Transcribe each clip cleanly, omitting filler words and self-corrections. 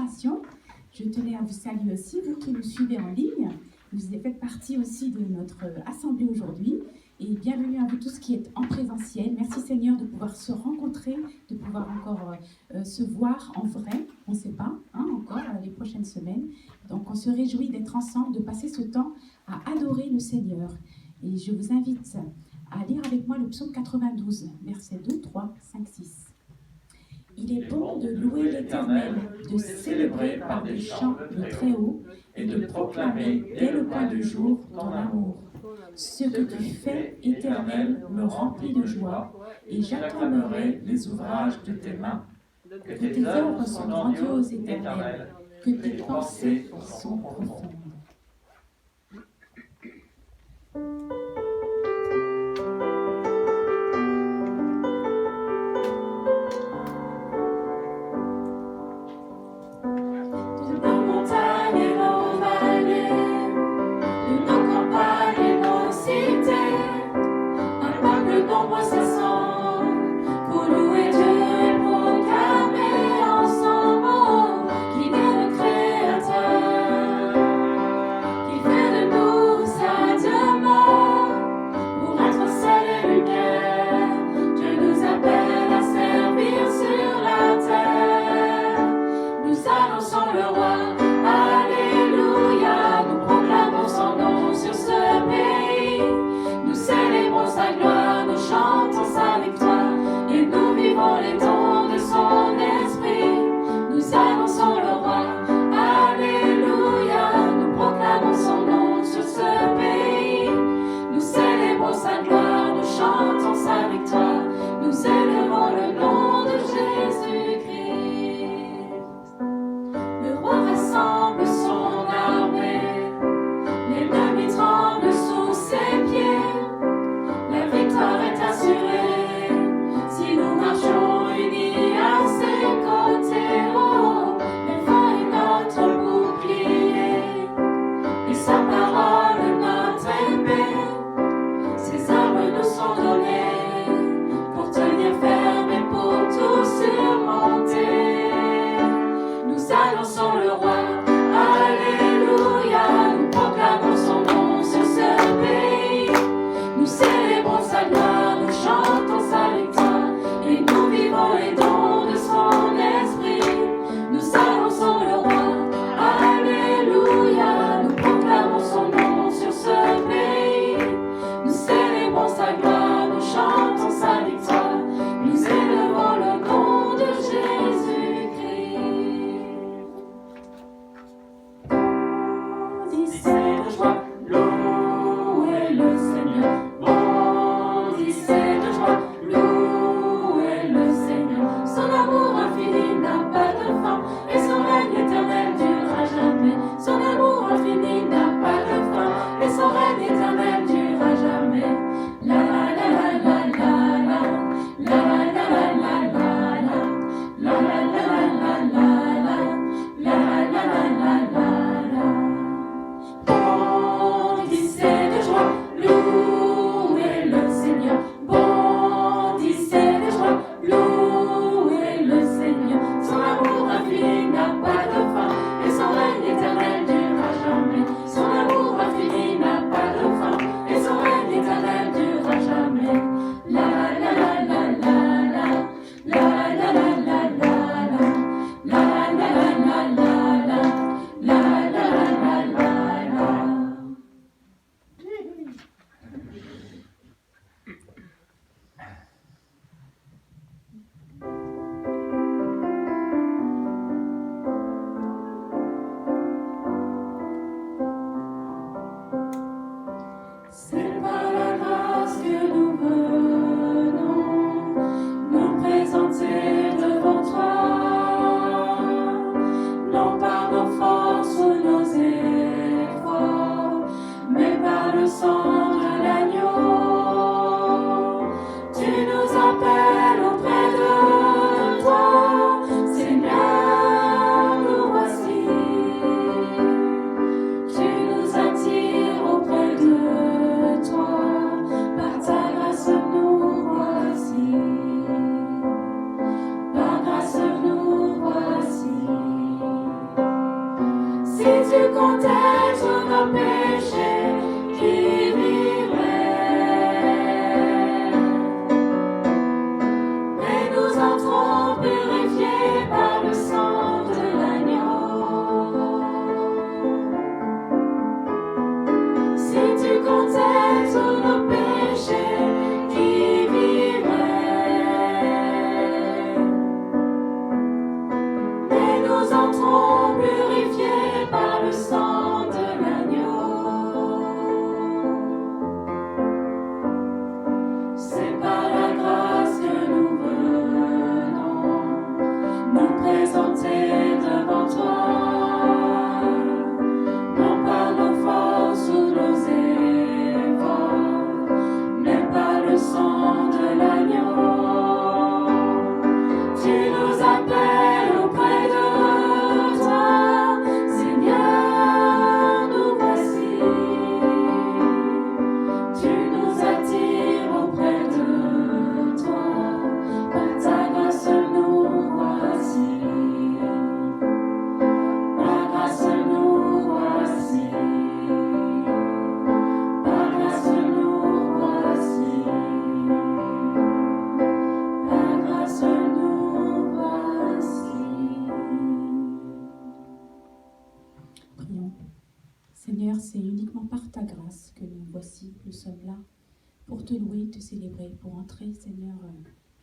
génération. Je tenais à vous saluer aussi, vous qui nous suivez en ligne. Vous faites partie aussi de notre assemblée aujourd'hui. Et bienvenue à vous tous qui êtes en présentiel. Merci Seigneur de pouvoir se rencontrer, de pouvoir encore se voir en vrai. On ne sait pas, encore les prochaines semaines. Donc on se réjouit d'être ensemble, de passer ce temps à adorer le Seigneur. Et je vous invite à lire avec moi le psaume 92, versets 2, 3, 5, 6. Il est bon de louer l'Éternel, de célébrer par des chants le Très-Haut et de proclamer dès le point du jour ton amour. Ce que tu fais, Éternel, me remplit de joie et j'acclamerai les ouvrages de tes mains. Que tes œuvres sont grandioses, Éternel, que tes pensées sont profondes. ta grâce que nous voici, nous sommes là pour te louer, te célébrer, pour entrer, Seigneur,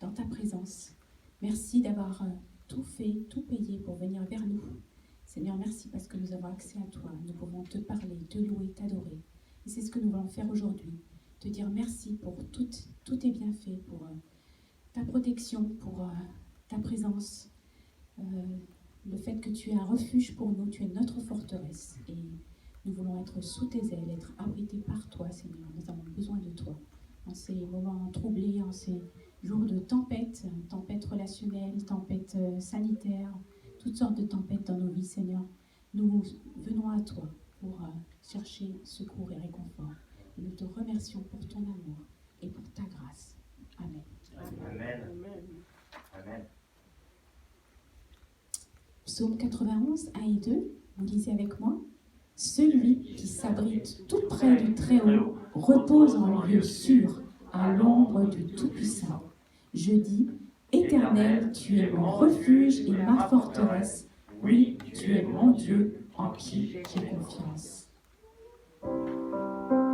dans ta présence. Merci d'avoir tout fait, tout payé pour venir vers nous. Seigneur, merci parce que nous avons accès à toi. Nous pouvons te parler, te louer, t'adorer. Et c'est ce que nous voulons faire aujourd'hui. Te dire merci pour tous tes bienfaits, pour ta protection, pour ta présence. Le fait que tu es un refuge pour nous, tu es notre forteresse. Et nous voulons être sous tes ailes, être abrités par toi, Seigneur. Nous avons besoin de toi. En ces moments troublés, en ces jours de tempête, tempête relationnelle, tempête sanitaire, toutes sortes de tempêtes dans nos vies, Seigneur. Nous venons à toi pour chercher secours et réconfort. Et nous te remercions pour ton amour et pour ta grâce. Amen. Amen. Amen. Psaume 91, 1 et 2, vous lisez avec moi. Celui qui s'abrite tout près du Très-Haut repose en lieu sûr, à l'ombre du Tout-Puissant. Je dis, Éternel, tu es mon refuge et ma forteresse. Oui, tu es mon Dieu en qui j'ai confiance. Couvre-moi.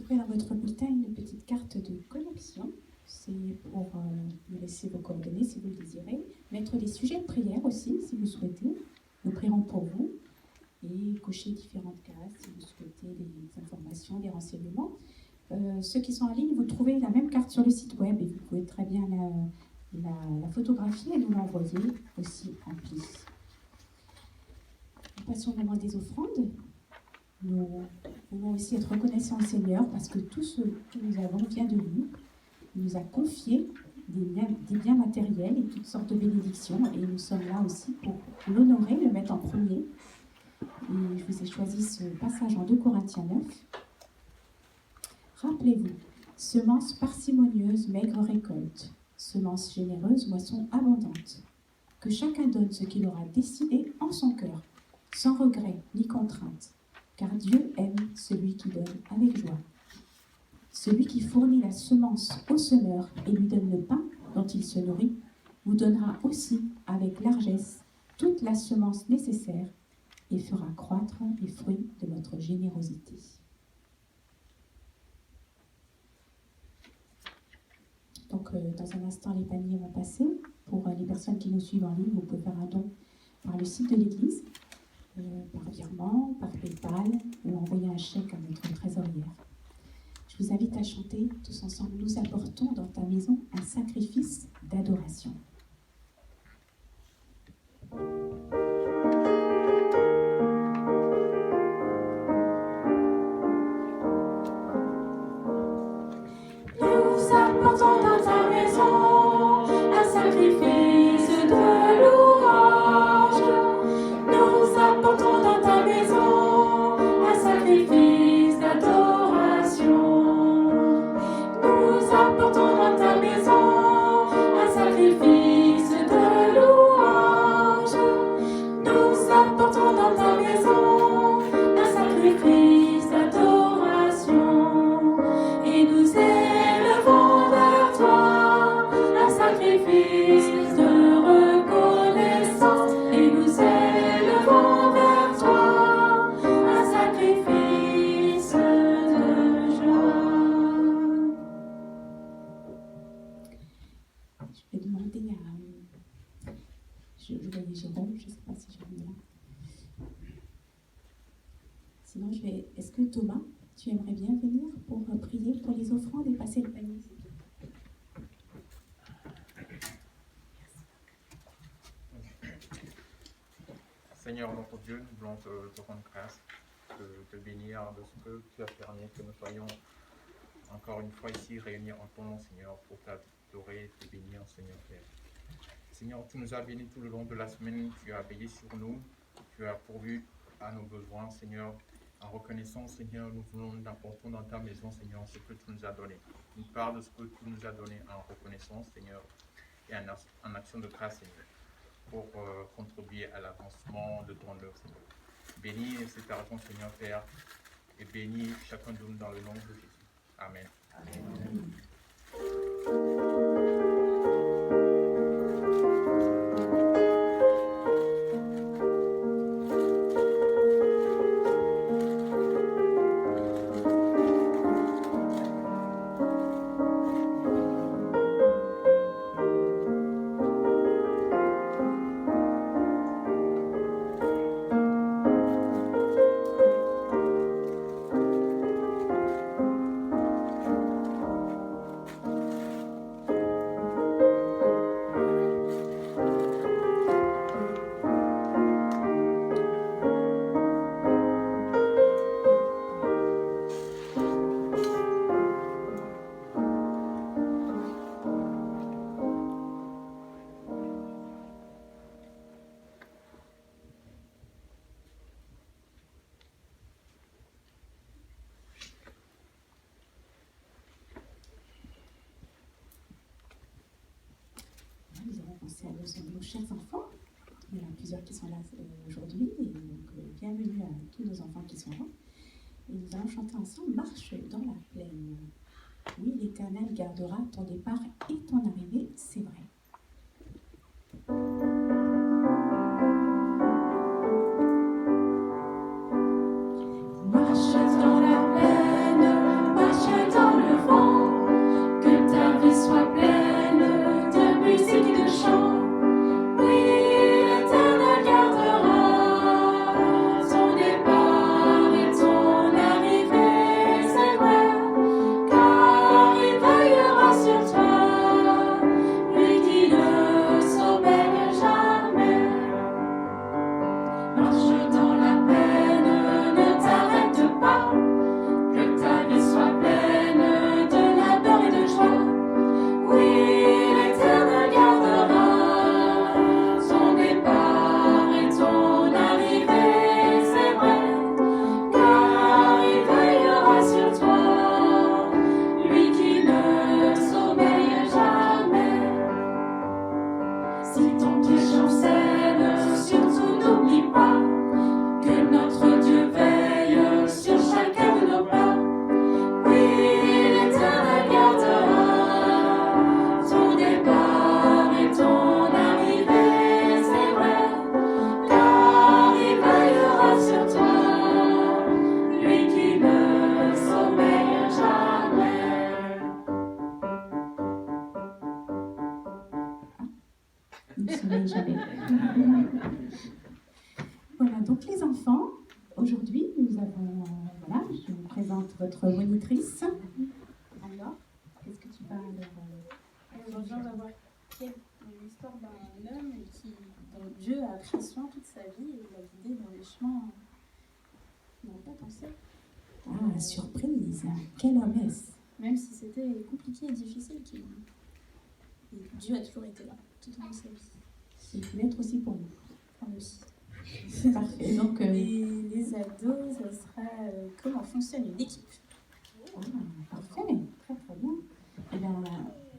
trouverez dans votre bulletin une petite carte de connexion. C'est pour me laisser vos coordonnées si vous le désirez. Mettre des sujets de prière aussi, si vous souhaitez. Nous prierons pour vous. Et cocher différentes cases si vous souhaitez des informations, des renseignements. Ceux qui sont en ligne, vous trouvez la même carte sur le site web et vous pouvez très bien la photographier et nous l'envoyer aussi remplie. Nous passons au moment des offrandes. Nous voulons aussi être reconnaissants au Seigneur parce que tout ce que nous avons vient de lui. Il nous a confié des biens matériels et toutes sortes de bénédictions et nous sommes là aussi pour l'honorer, le mettre en premier. Et je vous ai choisi ce passage en 2 Corinthiens 9. Rappelez-vous, semence parcimonieuse, maigre récolte, semence généreuse, moisson abondante. Que chacun donne ce qu'il aura décidé en son cœur, sans regret ni contrainte, car Dieu aime celui qui donne avec joie. Celui qui fournit la semence au semeur et lui donne le pain dont il se nourrit, vous donnera aussi avec largesse toute la semence nécessaire et fera croître les fruits de votre générosité. Donc, dans un instant, les paniers vont passer. Pour les personnes qui nous suivent en ligne, vous pouvez faire un don par le site de l'église, par virement, par PayPal, ou envoyer un chèque à notre trésorière. Je vous invite à chanter tous ensemble. Nous apportons dans ta maison un sacrifice d'adoration. Nous apportons dans ta maison un sacrifice de louange. Nous apportons dans ta maison un sacrifice d'adoration. Nous apportons dans ta maison un sacrifice de louange. Nous apportons dans ta maison un sacrifice d'adoration. Et nous élevons vers toi un sacrifice de reconnaissance. Et nous élevons vers toi un sacrifice de joie. Je vais demander à... Je voyais Jérôme, je ne sais pas si Jérôme est là. Sinon, est-ce que Thomas, tu aimerais bien venir pour prier pour les offrandes et passer le panier? Seigneur notre Dieu, nous voulons te rendre grâce, te bénir de ce que tu as permis que nous soyons encore une fois ici réunis en ton nom, Seigneur, pour t'adorer, te bénir, Seigneur Père. Seigneur, tu nous as bénis tout le long de la semaine, tu as veillé sur nous, tu as pourvu à nos besoins, Seigneur. En reconnaissance, Seigneur, nous voulons apporter dans ta maison, Seigneur, ce que tu nous as donné. Une part de ce que tu nous as donné en reconnaissance, Seigneur, et en action de grâce, Seigneur, pour contribuer à l'avancement de ton œuvre, Seigneur. Bénis cet argent, Seigneur Père, et bénis chacun de nous dans le nom de Jésus. Amen. Amen. Nous avons pensé à nos chers enfants. Il y en a plusieurs qui sont là aujourd'hui. Et donc, bienvenue à tous nos enfants qui sont là. Et nous allons chanter ensemble « Marche dans la plaine ». Oui, l'Éternel gardera ton départ et ton arrivée, c'est vrai. Marche dans la plaine, marche jamais, jamais. Voilà, donc les enfants, aujourd'hui, nous avons, voilà, je vous présente votre monitrice. Alors, qu'est-ce que tu vas leur... Aujourd'hui, on va voir l'histoire d'un homme dont Dieu a pris soin toute sa vie et l'a guidé dans les chemins qu'il n'aurait pas pensé. Ah, surprise. Quel homme est-ce? Même si c'était compliqué et difficile, Dieu a toujours été là, tout au long de sa vie. Il peut l'être aussi pour nous. Enfin, aussi. Parfait. Donc, Les ados, ça sera comment fonctionne une équipe. ah, parfait. Très, très bien. Eh bien,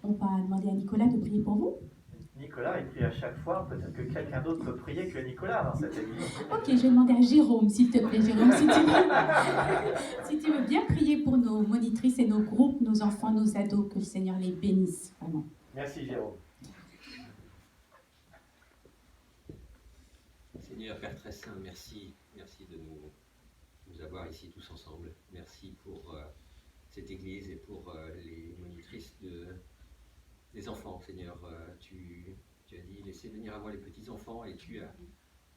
on va demander à Nicolas de prier pour vous. Nicolas, il prie à chaque fois. Peut-être que quelqu'un d'autre peut prier que Nicolas dans cette église. Ok, je vais demander à Jérôme, s'il te plaît. Jérôme, si tu veux bien prier pour nos monitrices et nos groupes, nos enfants, nos ados, que le Seigneur les bénisse, vraiment. Merci Jérôme. Seigneur, Père très saint, merci de nous avoir ici tous ensemble. Merci pour cette église et pour les monitrices des enfants, Seigneur. Tu as dit, laissez venir à moi les petits-enfants, et tu as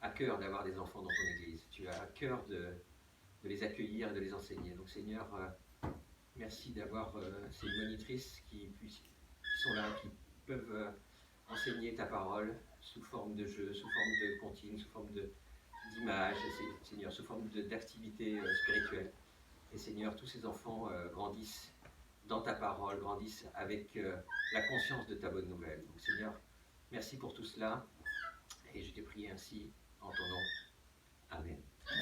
à cœur d'avoir des enfants dans ton église. Tu as à cœur de les accueillir et de les enseigner. Donc Seigneur, merci d'avoir ces monitrices qui sont là, qui peuvent enseigner ta parole sous forme de jeu, sous forme de comptines, sous forme d'images, Seigneur, sous forme d'activités spirituelles. Et Seigneur, tous ces enfants grandissent dans ta parole, grandissent avec la conscience de ta bonne nouvelle. Donc Seigneur, merci pour tout cela, et je t'ai prié ainsi en ton nom. Amen.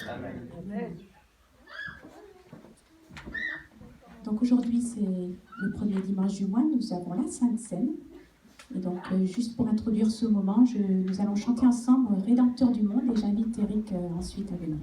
Amen. Amen. Donc aujourd'hui, c'est le premier dimanche du mois, nous avons la Sainte Seine. Et donc, juste pour introduire ce moment, nous allons chanter ensemble Rédempteur du monde, et j'invite Eric ensuite à venir.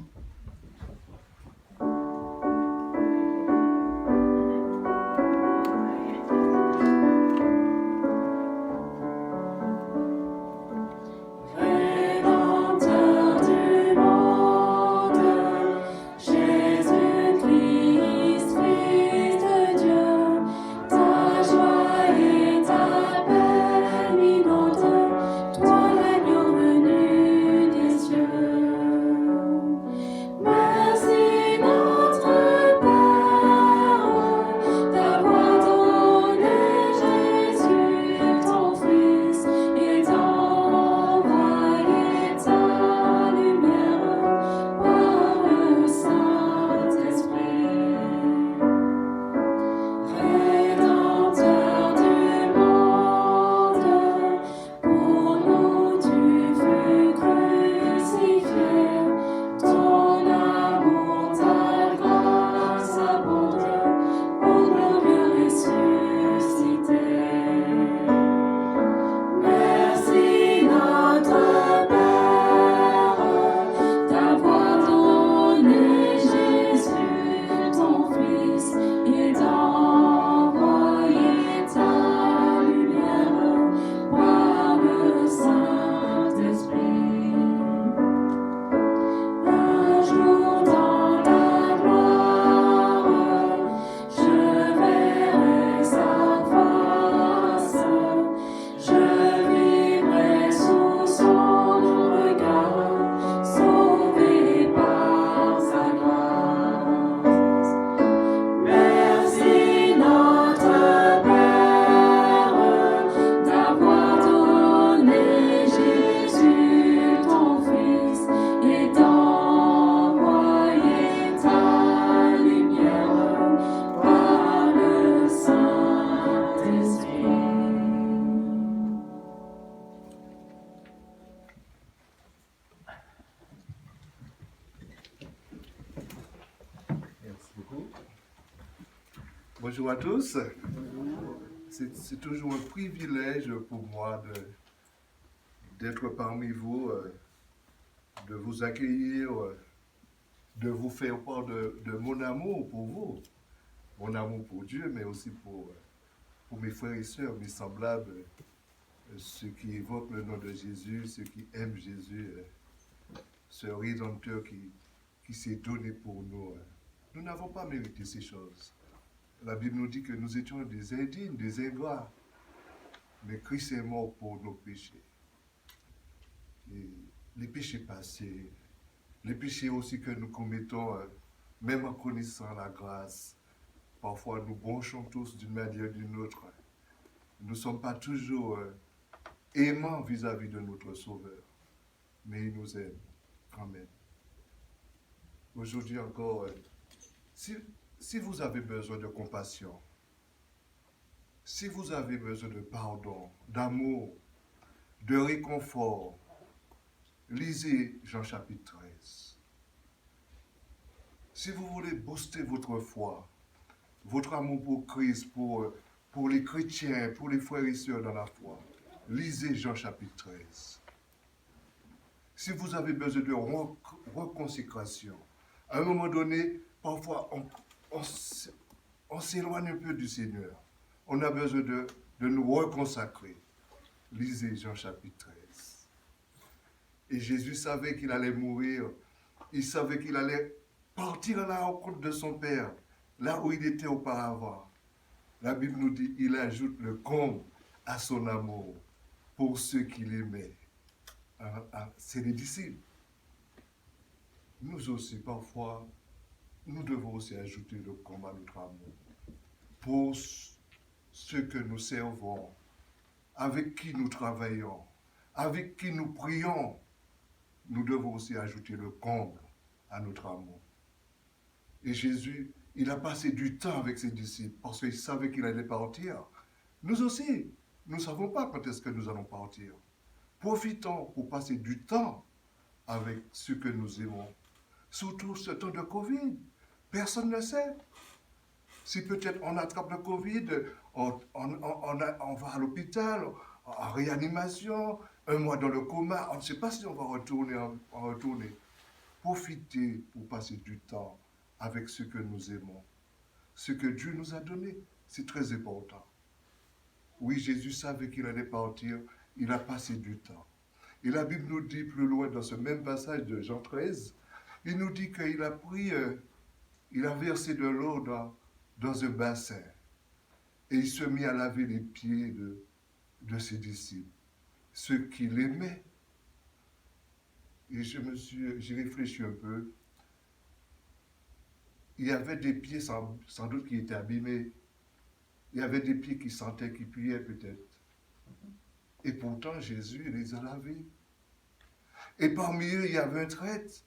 Bonjour à tous. C'est toujours un privilège pour moi d'être parmi vous, de vous accueillir, de vous faire part de mon amour pour vous, mon amour pour Dieu, mais aussi pour mes frères et sœurs, mes semblables, ceux qui évoquent le nom de Jésus, ceux qui aiment Jésus, ce Rédempteur qui s'est donné pour nous. Nous n'avons pas mérité ces choses. La Bible nous dit que nous étions des indignes, des ingrats, mais Christ est mort pour nos péchés. les péchés passés, les péchés aussi que nous commettons, même en connaissant la grâce. Parfois, nous bronchons tous d'une manière ou d'une autre. Nous ne sommes pas toujours aimants vis-à-vis de notre Sauveur, mais il nous aime quand même. Aujourd'hui encore, si vous avez besoin de compassion, si vous avez besoin de pardon, d'amour, de réconfort, lisez Jean chapitre 13. Si vous voulez booster votre foi, votre amour pour Christ, pour les chrétiens, pour les frères et sœurs dans la foi, lisez Jean chapitre 13. Si vous avez besoin de reconsécration, à un moment donné, parfois on s'éloigne un peu du Seigneur. On a besoin de nous reconsacrer. Lisez Jean chapitre 13. Et Jésus savait qu'il allait mourir. Il savait qu'il allait partir à la rencontre de son Père, là où il était auparavant. La Bible nous dit, il ajoute le comble à son amour pour ceux qu'il aimait. C'est les disciples. Nous aussi, parfois, nous devons aussi ajouter le comble à notre amour pour ceux que nous servons, avec qui nous travaillons, avec qui nous prions. Nous devons aussi ajouter le comble à notre amour. Et Jésus, il a passé du temps avec ses disciples parce qu'il savait qu'il allait partir. Nous aussi, nous ne savons pas quand est-ce que nous allons partir. Profitons pour passer du temps avec ceux que nous aimons. Surtout ce temps de Covid. Personne ne sait. Si peut-être on attrape le Covid, on va à l'hôpital, en réanimation, un mois dans le coma, on ne sait pas si on va retourner. Profitez pour passer du temps avec ceux que nous aimons. Ce que Dieu nous a donné, c'est très important. Oui, Jésus savait qu'il allait partir, il a passé du temps. Et la Bible nous dit plus loin dans ce même passage de Jean 13, il nous dit qu'il a pris, il a versé de l'eau dans un bassin et il se mit à laver les pieds de ses disciples, ceux qu'il aimait. Et j'ai réfléchi un peu. Il y avait des pieds sans doute qui étaient abîmés. Il y avait des pieds qui sentaient, qui puaient peut-être. Et pourtant, Jésus les a lavés. Et parmi eux, il y avait un traître.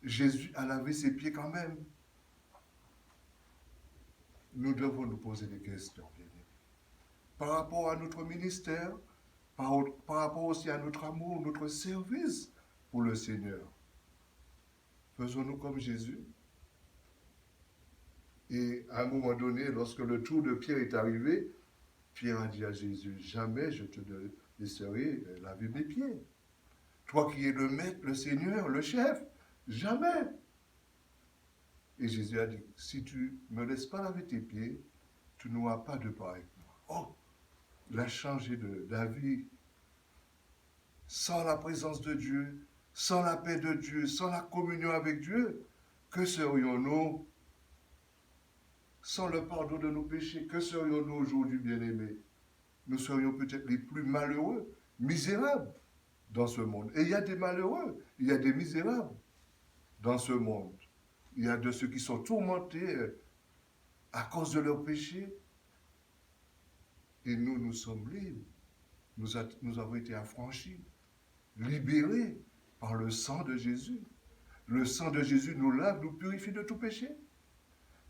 Jésus a lavé ses pieds quand même. Nous devons nous poser des questions, bien aimés. Par rapport à notre ministère, par rapport aussi à notre amour, notre service pour le Seigneur. Faisons-nous comme Jésus. Et à un moment donné, lorsque le tour de Pierre est arrivé, Pierre a dit à Jésus, jamais je te laisserai laver mes pieds. Toi qui es le maître, le Seigneur, le chef, jamais. Et Jésus a dit, si tu ne me laisses pas laver tes pieds, tu n'auras pas de part avec moi. Oh, il a changé d'avis. Sans la présence de Dieu, sans la paix de Dieu, sans la communion avec Dieu, que serions-nous? Sans le pardon de nos péchés, que serions-nous aujourd'hui, bien-aimés? Nous serions peut-être les plus malheureux, misérables dans ce monde. Et il y a des malheureux, il y a des misérables dans ce monde. Il y a de ceux qui sont tourmentés à cause de leurs péchés. Et nous sommes libres. Nous avons été affranchis, libérés par le sang de Jésus. Le sang de Jésus nous lave, nous purifie de tout péché.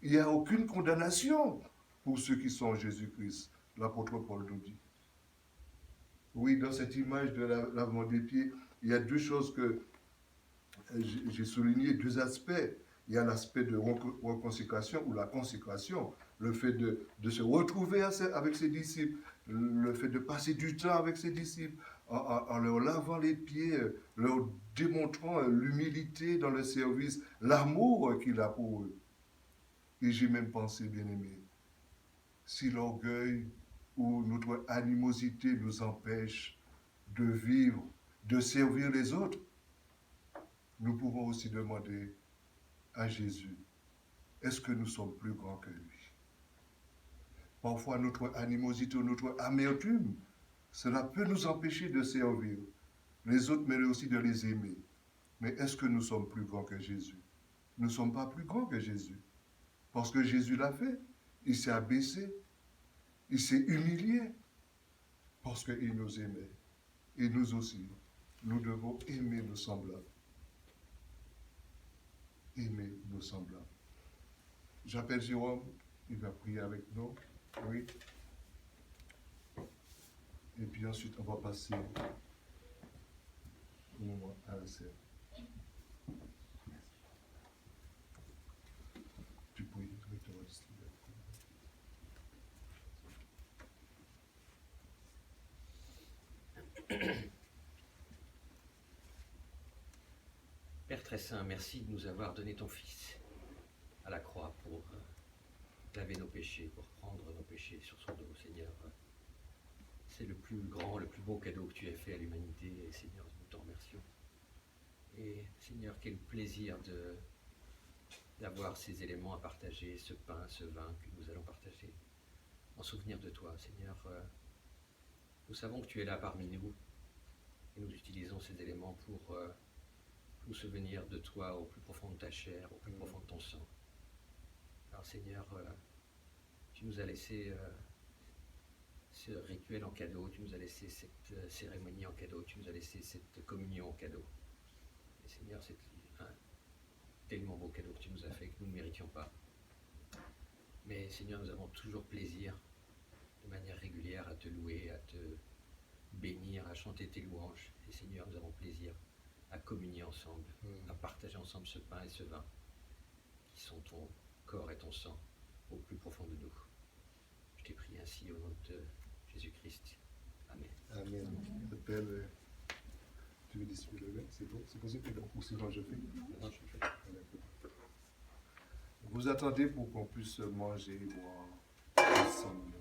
Il n'y a aucune condamnation pour ceux qui sont en Jésus-Christ, l'apôtre Paul nous dit. Oui, dans cette image de lavement des pieds, il y a deux choses que j'ai soulignées, deux aspects. Il y a l'aspect de reconsécration ou la consécration, le fait de se retrouver avec ses disciples, le fait de passer du temps avec ses disciples, en leur lavant les pieds, leur démontrant l'humilité dans le service, l'amour qu'il a pour eux. Et j'ai même pensé, bien-aimé, si l'orgueil ou notre animosité nous empêche de vivre, de servir les autres, nous pouvons aussi demander à Jésus, est-ce que nous sommes plus grands que lui? Parfois, notre animosité ou notre amertume, cela peut nous empêcher de servir. les autres, mais aussi de les aimer. Mais est-ce que nous sommes plus grands que Jésus? Nous ne sommes pas plus grands que Jésus. Parce que Jésus l'a fait. Il s'est abaissé. Il s'est humilié. Parce qu'il nous aimait. Et nous aussi, nous devons aimer nos semblables. Aimer nos semblables. J'appelle Jérôme, il va prier avec nous. Oui. Et puis ensuite, on va passer au moment à la scène. Tu pries, tu te distribuer. Père très saint, merci de nous avoir donné ton Fils à la croix pour laver nos péchés, pour prendre nos péchés sur son dos, Seigneur. C'est le plus grand, le plus beau cadeau que tu as fait à l'humanité, et Seigneur, nous t'en remercions. Et Seigneur, quel plaisir d'avoir ces éléments à partager, ce pain, ce vin que nous allons partager, en souvenir de toi, Seigneur. Nous savons que tu es là parmi nous, et nous utilisons ces éléments pour nous souvenir de toi au plus profond de ta chair, au plus profond de ton sang. Alors Seigneur, tu nous as laissé ce rituel en cadeau, tu nous as laissé cette cérémonie en cadeau, tu nous as laissé cette communion en cadeau. Et Seigneur, c'est un tellement beau cadeau que tu nous as fait que nous ne méritions pas. Mais Seigneur, nous avons toujours plaisir, de manière régulière, à te louer, à te bénir, à chanter tes louanges. Et Seigneur, nous avons plaisir à communier ensemble, à partager ensemble ce pain et ce vin, qui sont ton corps et ton sang au plus profond de nous. Je t'ai prié ainsi au nom de Jésus-Christ. Amen. Amen. Appelle, tu veux distribuer le vin? C'est bon? C'est possible? Ou sinon je fais? Non, je fais. Vous attendez pour qu'on puisse manger et boire ensemble.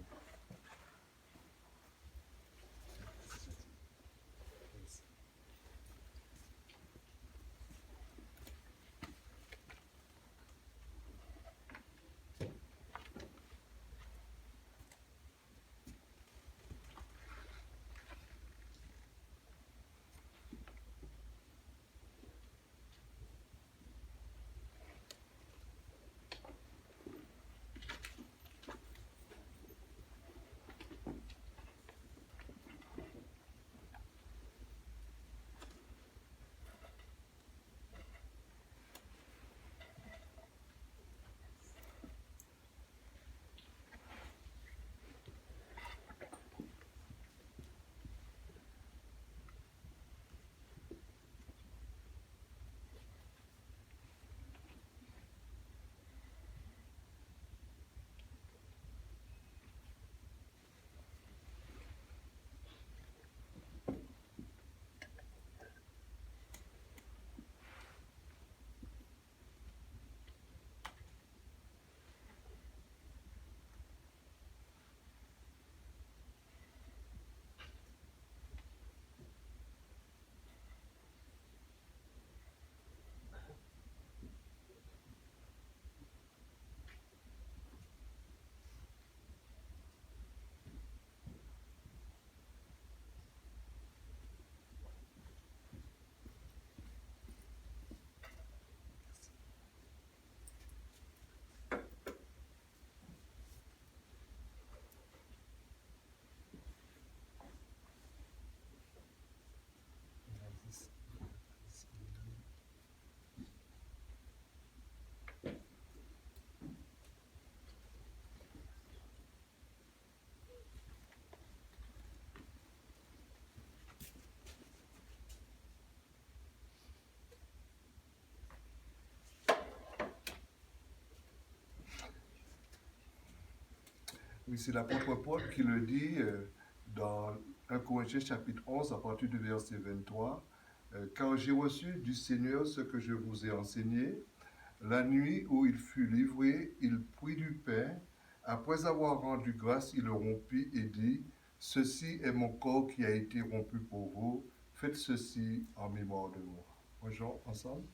Oui, c'est l'apôtre Paul qui le dit dans 1 Corinthiens chapitre 11 à partir du verset 23. Car j'ai reçu du Seigneur ce que je vous ai enseigné. La nuit où il fut livré, il prit du pain. Après avoir rendu grâce, il le rompit et dit, « Ceci est mon corps qui a été rompu pour vous. Faites ceci en mémoire de moi. » Bonjour, ensemble.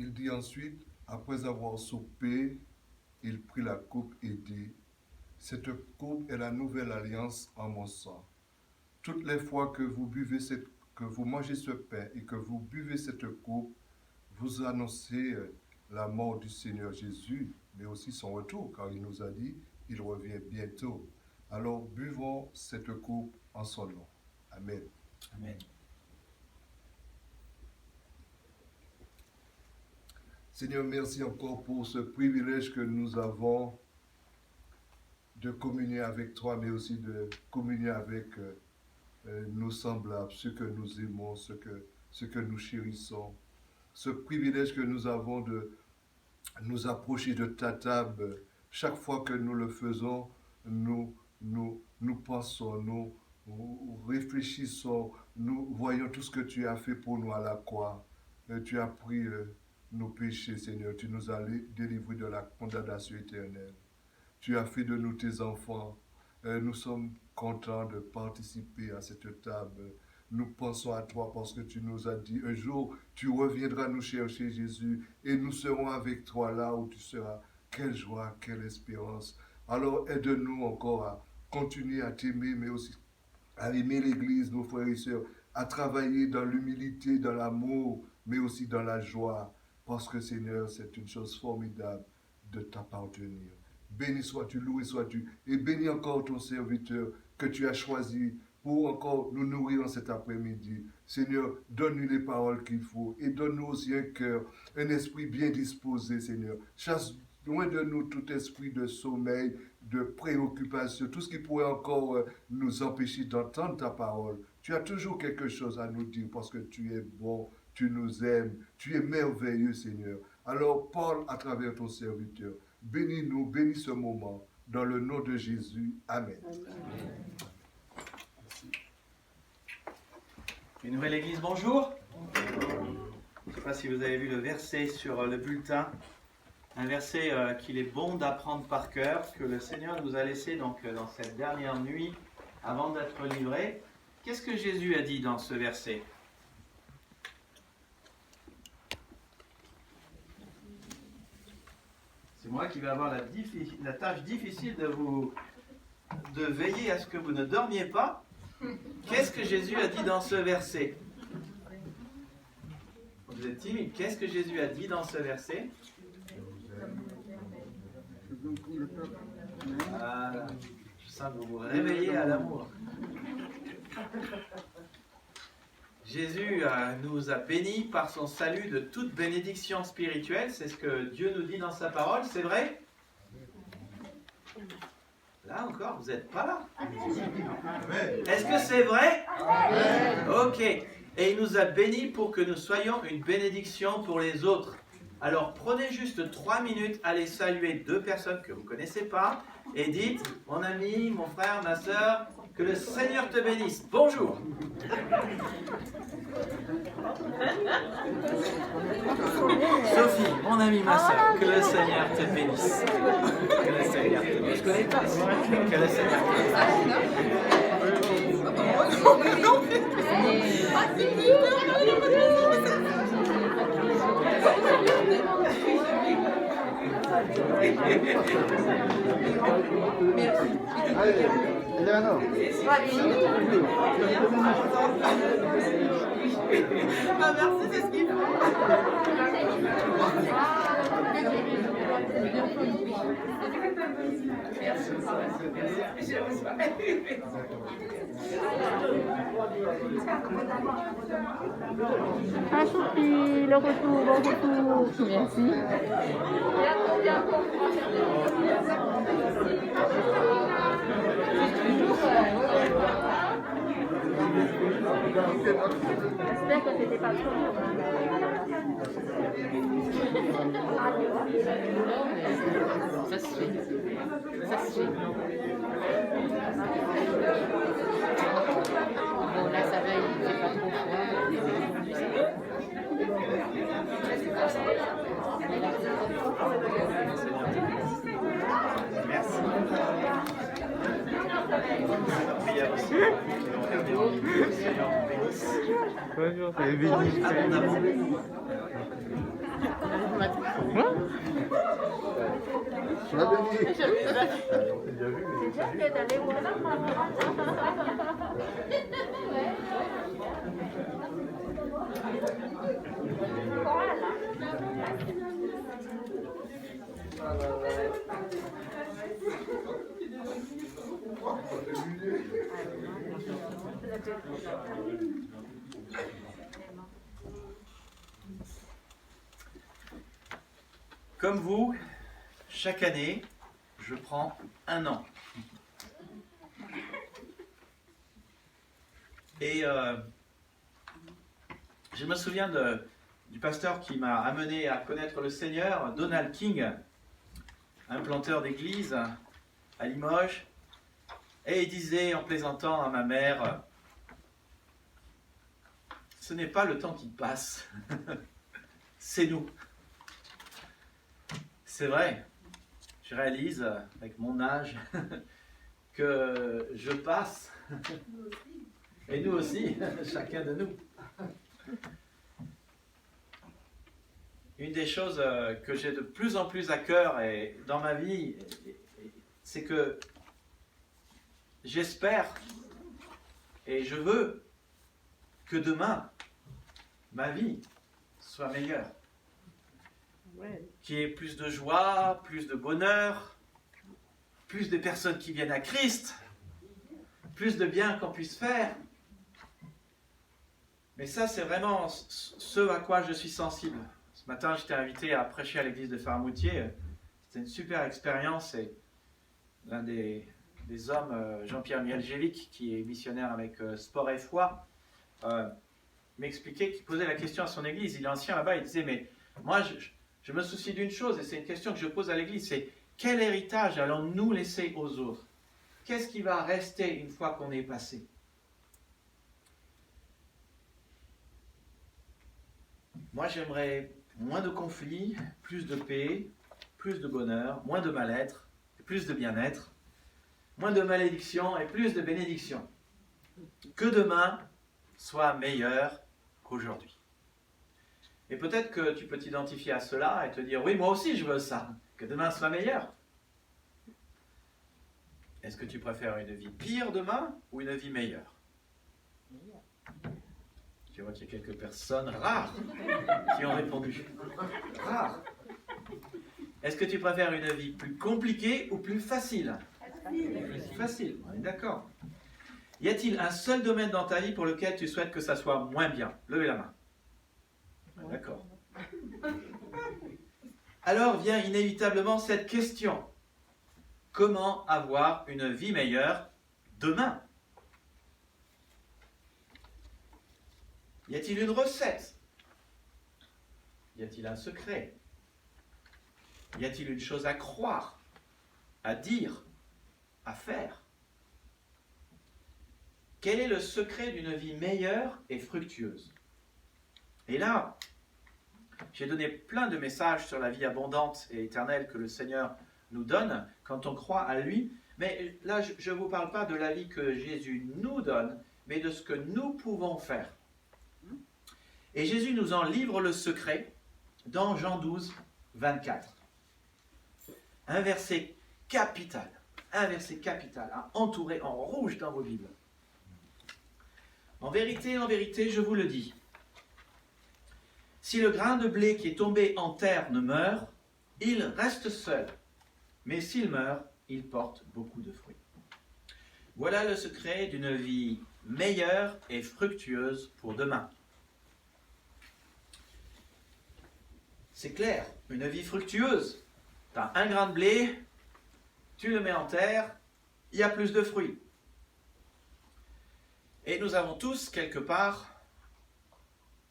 il dit ensuite, après avoir soupé, il prit la coupe et dit, cette coupe est la nouvelle alliance en mon sang. Toutes les fois que vous mangez ce pain et que vous buvez cette coupe, vous annoncez la mort du Seigneur Jésus, mais aussi son retour, car il nous a dit, il revient bientôt. Alors buvons cette coupe en son nom. Amen. Amen. Seigneur, merci encore pour ce privilège que nous avons de communier avec toi, mais aussi de communier avec nos semblables, ceux que nous aimons, ceux que nous chérissons. Ce privilège que nous avons de nous approcher de ta table, chaque fois que nous le faisons, nous pensons, nous réfléchissons, nous voyons tout ce que tu as fait pour nous à la croix. Tu as pris nos péchés, Seigneur. Tu nous as délivrés de la condamnation éternelle. Tu as fait de nous tes enfants. Nous sommes contents de participer à cette table. Nous pensons à toi parce que tu nous as dit, un jour, tu reviendras nous chercher, Jésus, et nous serons avec toi là où tu seras. Quelle joie, quelle espérance. Alors aide-nous encore à continuer à t'aimer, mais aussi à aimer l'Église, nos frères et sœurs, à travailler dans l'humilité, dans l'amour, mais aussi dans la joie, parce que Seigneur, c'est une chose formidable de t'appartenir. Béni sois-tu, loué sois-tu, et bénis encore ton serviteur que tu as choisi pour encore nous nourrir en cet après-midi. Seigneur, donne-nous les paroles qu'il faut et donne-nous aussi un cœur, un esprit bien disposé, Seigneur. Chasse loin de nous tout esprit de sommeil, de préoccupation, tout ce qui pourrait encore nous empêcher d'entendre ta parole. Tu as toujours quelque chose à nous dire parce que tu es bon, tu nous aimes, tu es merveilleux, Seigneur. Alors parle à travers ton serviteur. Bénis-nous, bénis ce moment. Dans le nom de Jésus. Amen. Une nouvelle église, bonjour. Je ne sais pas si vous avez vu le verset sur le bulletin. Un verset qu'il est bon d'apprendre par cœur, que le Seigneur nous a laissé donc dans cette dernière nuit avant d'être livré. Qu'est-ce que Jésus a dit dans ce verset ? C'est moi qui vais avoir la tâche difficile de veiller à ce que vous ne dormiez pas. Qu'est-ce que Jésus a dit dans ce verset ? Vous êtes timide. Qu'est-ce que Jésus a dit dans ce verset ? Voilà. Je sens que vous vous réveillez à l'amour. Jésus nous a bénis par son salut de toute bénédiction spirituelle. C'est ce que Dieu nous dit dans sa parole. C'est vrai ? Là encore, vous n'êtes pas là. Est-ce que c'est vrai ? Ok. Et il nous a bénis pour que nous soyons une bénédiction pour les autres. Alors prenez juste 3 minutes, allez saluer 2 personnes que vous ne connaissez pas et dites, mon ami, mon frère, ma soeur, que le Seigneur te bénisse. Bonjour. Sophie, mon ami, ma soeur, que le Seigneur te bénisse. Que le Seigneur te bénisse. Je connais pas. Que le Seigneur Merci, c'est ce qu'il faut. Ah, Sophie, le retour, bon retour. Merci. J'espère que c'était pas trop. Ça se fait. Ça se fait. Bon, là, ça va, il fait pas trop froid. Merci. Prière aussi. Bonjour, c'est abondamment. Sois béni. Comme vous, chaque année, je prends un an. Et je me souviens du pasteur qui m'a amené à connaître le Seigneur, Donald King, un planteur d'église à Limoges. Et il disait en plaisantant à ma mère, « Ce n'est pas le temps qui passe, c'est nous. » C'est vrai, je réalise avec mon âge que je passe, et nous aussi, chacun de nous. Une des choses que j'ai de plus en plus à cœur et dans ma vie, c'est que j'espère et je veux que demain, ma vie soit meilleure. Qu'il y ait plus de joie, plus de bonheur, plus de personnes qui viennent à Christ, plus de bien qu'on puisse faire. Mais ça, c'est vraiment ce à quoi je suis sensible. Ce matin, j'étais invité à prêcher à l'église de Faramoutier. C'était une super expérience et l'un des hommes, Jean-Pierre Mieljevic, qui est missionnaire avec Sport et Foi, m'expliquait qu'il posait la question à son église. Il est ancien là-bas, il disait, mais moi, je me soucie d'une chose, et c'est une question que je pose à l'église, c'est quel héritage allons-nous laisser aux autres? Qu'est-ce qui va rester une fois qu'on est passé? Moi, j'aimerais moins de conflits, plus de paix, plus de bonheur, moins de mal-être, plus de bien-être, moins de malédiction et plus de bénédiction. Que demain soit meilleur qu'aujourd'hui. Et peut-être que tu peux t'identifier à cela et te dire, oui, moi aussi je veux ça, que demain soit meilleur. Est-ce que tu préfères une vie pire demain ou une vie meilleure? Je vois qu'il y a quelques personnes rares qui ont répondu. Rares. Est-ce que tu préfères une vie plus compliquée ou plus facile? Facile, on est d'accord. Y a-t-il un seul domaine dans ta vie pour lequel tu souhaites que ça soit moins bien? Levez la main. D'accord. Alors vient inévitablement cette question. Comment avoir une vie meilleure demain? Y a-t-il une recette? Y a-t-il un secret? Y a-t-il une chose à croire, à dire, à faire? Quel est le secret d'une vie meilleure et fructueuse? Et là, j'ai donné plein de messages sur la vie abondante et éternelle que le Seigneur nous donne quand on croit à lui. Mais là, je ne vous parle pas de la vie que Jésus nous donne, mais de ce que nous pouvons faire. Et Jésus nous en livre le secret dans Jean 12, 24. Un verset capital, à entourer en rouge dans vos Bibles. En vérité, je vous le dis, si le grain de blé qui est tombé en terre ne meurt, il reste seul. Mais s'il meurt, il porte beaucoup de fruits. Voilà le secret d'une vie meilleure et fructueuse pour demain. C'est clair, une vie fructueuse. Tu as un grain de blé, tu le mets en terre, il y a plus de fruits. Et nous avons tous, quelque part,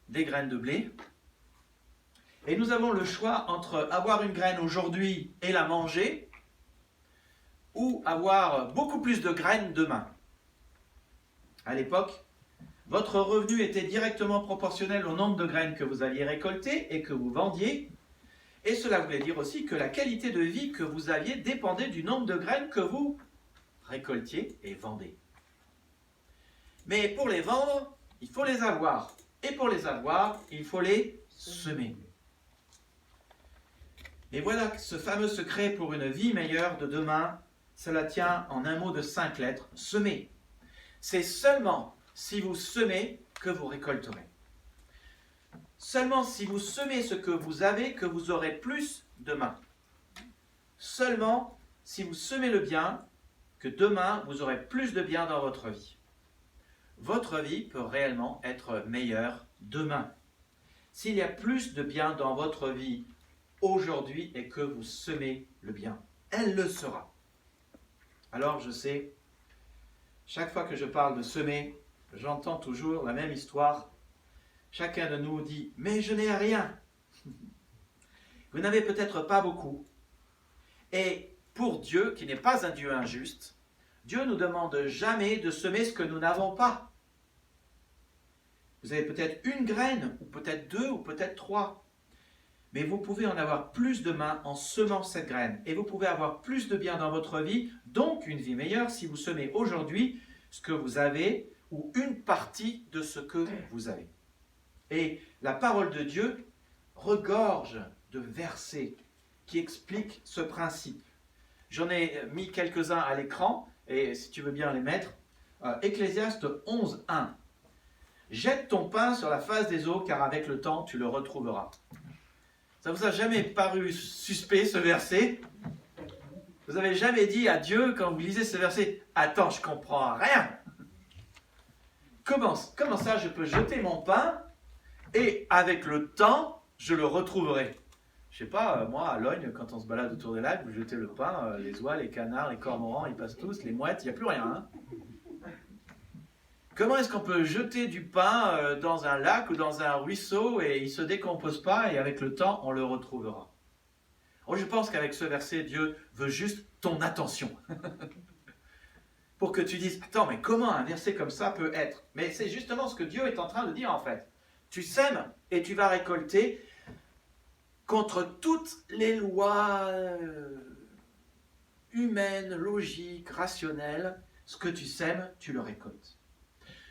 des graines de blé. Et nous avons le choix entre avoir une graine aujourd'hui et la manger, ou avoir beaucoup plus de graines demain. À l'époque, votre revenu était directement proportionnel au nombre de graines que vous alliez récolter et que vous vendiez. Et cela voulait dire aussi que la qualité de vie que vous aviez dépendait du nombre de graines que vous récoltiez et vendez. Mais pour les vendre, il faut les avoir. Et pour les avoir, il faut les semer. Et voilà ce fameux secret pour une vie meilleure de demain, cela tient en un mot de 5 lettres, semer. C'est seulement si vous semez que vous récolterez. Seulement si vous semez ce que vous avez, que vous aurez plus demain. Seulement si vous semez le bien, que demain vous aurez plus de bien dans votre vie. Votre vie peut réellement être meilleure demain. S'il y a plus de bien dans votre vie aujourd'hui et que vous semez le bien, elle le sera. Alors je sais, chaque fois que je parle de semer, j'entends toujours la même histoire. Chacun de nous dit « mais je n'ai rien ». Vous n'avez peut-être pas beaucoup. Et pour Dieu, qui n'est pas un Dieu injuste, Dieu ne nous demande jamais de semer ce que nous n'avons pas. Vous avez peut-être une graine, ou peut-être 2, ou peut-être 3. Mais vous pouvez en avoir plus demain en semant cette graine. Et vous pouvez avoir plus de bien dans votre vie, donc une vie meilleure si vous semez aujourd'hui ce que vous avez, ou une partie de ce que vous avez. Et la parole de Dieu regorge de versets qui expliquent ce principe. J'en ai mis quelques-uns à l'écran, et si tu veux bien les mettre. Ecclésiaste 11, 1. Jette ton pain sur la face des eaux, car avec le temps, tu le retrouveras. Ça vous a jamais paru suspect, ce verset? Vous avez jamais dit à Dieu, quand vous lisez ce verset, « Attends, je comprends rien. Comment ça, je peux jeter mon pain, et avec le temps, je le retrouverai ?» Je sais pas, moi, à Logne, quand on se balade autour des lacs, vous jetez le pain, les oies, les canards, les cormorans, ils passent tous, les mouettes, il n'y a plus rien. Hein. Comment est-ce qu'on peut jeter du pain dans un lac ou dans un ruisseau et il ne se décompose pas et avec le temps, on le retrouvera? Oh, je pense qu'avec ce verset, Dieu veut juste ton attention. Pour que tu dises, attends, mais comment un verset comme ça peut être? Mais c'est justement ce que Dieu est en train de dire en fait. Tu sèmes et tu vas récolter contre toutes les lois humaines, logiques, rationnelles. Ce que tu sèmes, tu le récoltes.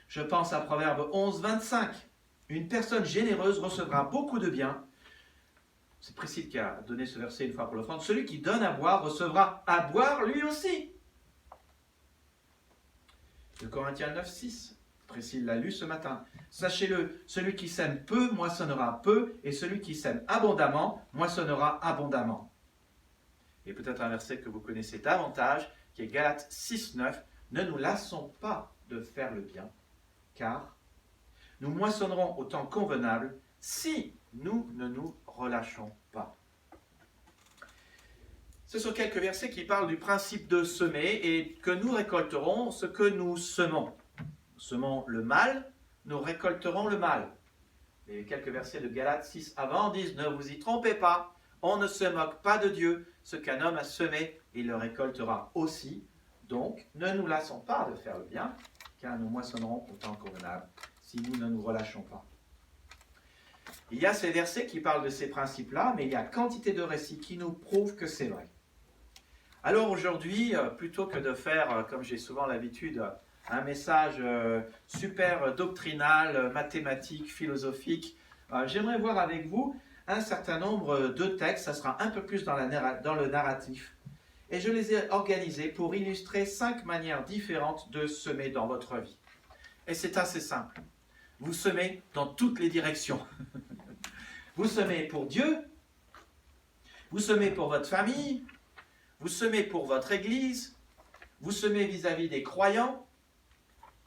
Je pense à Proverbe 11, 25. Une personne généreuse recevra beaucoup de bien. C'est Priscille qui a donné ce verset une fois pour l'offrande. Celui qui donne à boire recevra à boire lui aussi. 2 Corinthiens 9, 6. Priscille l'a lu ce matin. Sachez-le, celui qui sème peu moissonnera peu, et celui qui sème abondamment moissonnera abondamment. Et peut-être un verset que vous connaissez davantage, qui est Galates 6, 9. Ne nous lassons pas de faire le bien, car nous moissonnerons au temps convenable si nous ne nous relâchons pas. Ce sont quelques versets qui parlent du principe de semer et que nous récolterons ce que nous semons. Nous semons le mal, nous récolterons le mal. Et quelques versets de Galates 6 avant disent « Ne vous y trompez pas, on ne se moque pas de Dieu, ce qu'un homme a semé, il le récoltera aussi. Donc, ne nous lassons pas de faire le bien, car nous moissonnerons au temps convenable, si nous ne nous relâchons pas. » Il y a ces versets qui parlent de ces principes-là, mais il y a quantité de récits qui nous prouvent que c'est vrai. Alors aujourd'hui, plutôt que de faire, comme j'ai souvent l'habitude, un message super doctrinal, mathématique, philosophique, j'aimerais voir avec vous un certain nombre de textes, ça sera un peu plus dans le narratif, et je les ai organisés pour illustrer 5 manières différentes de semer dans votre vie. Et c'est assez simple. Vous semez dans toutes les directions. Vous semez pour Dieu, vous semez pour votre famille, vous semez pour votre église, vous semez vis-à-vis des croyants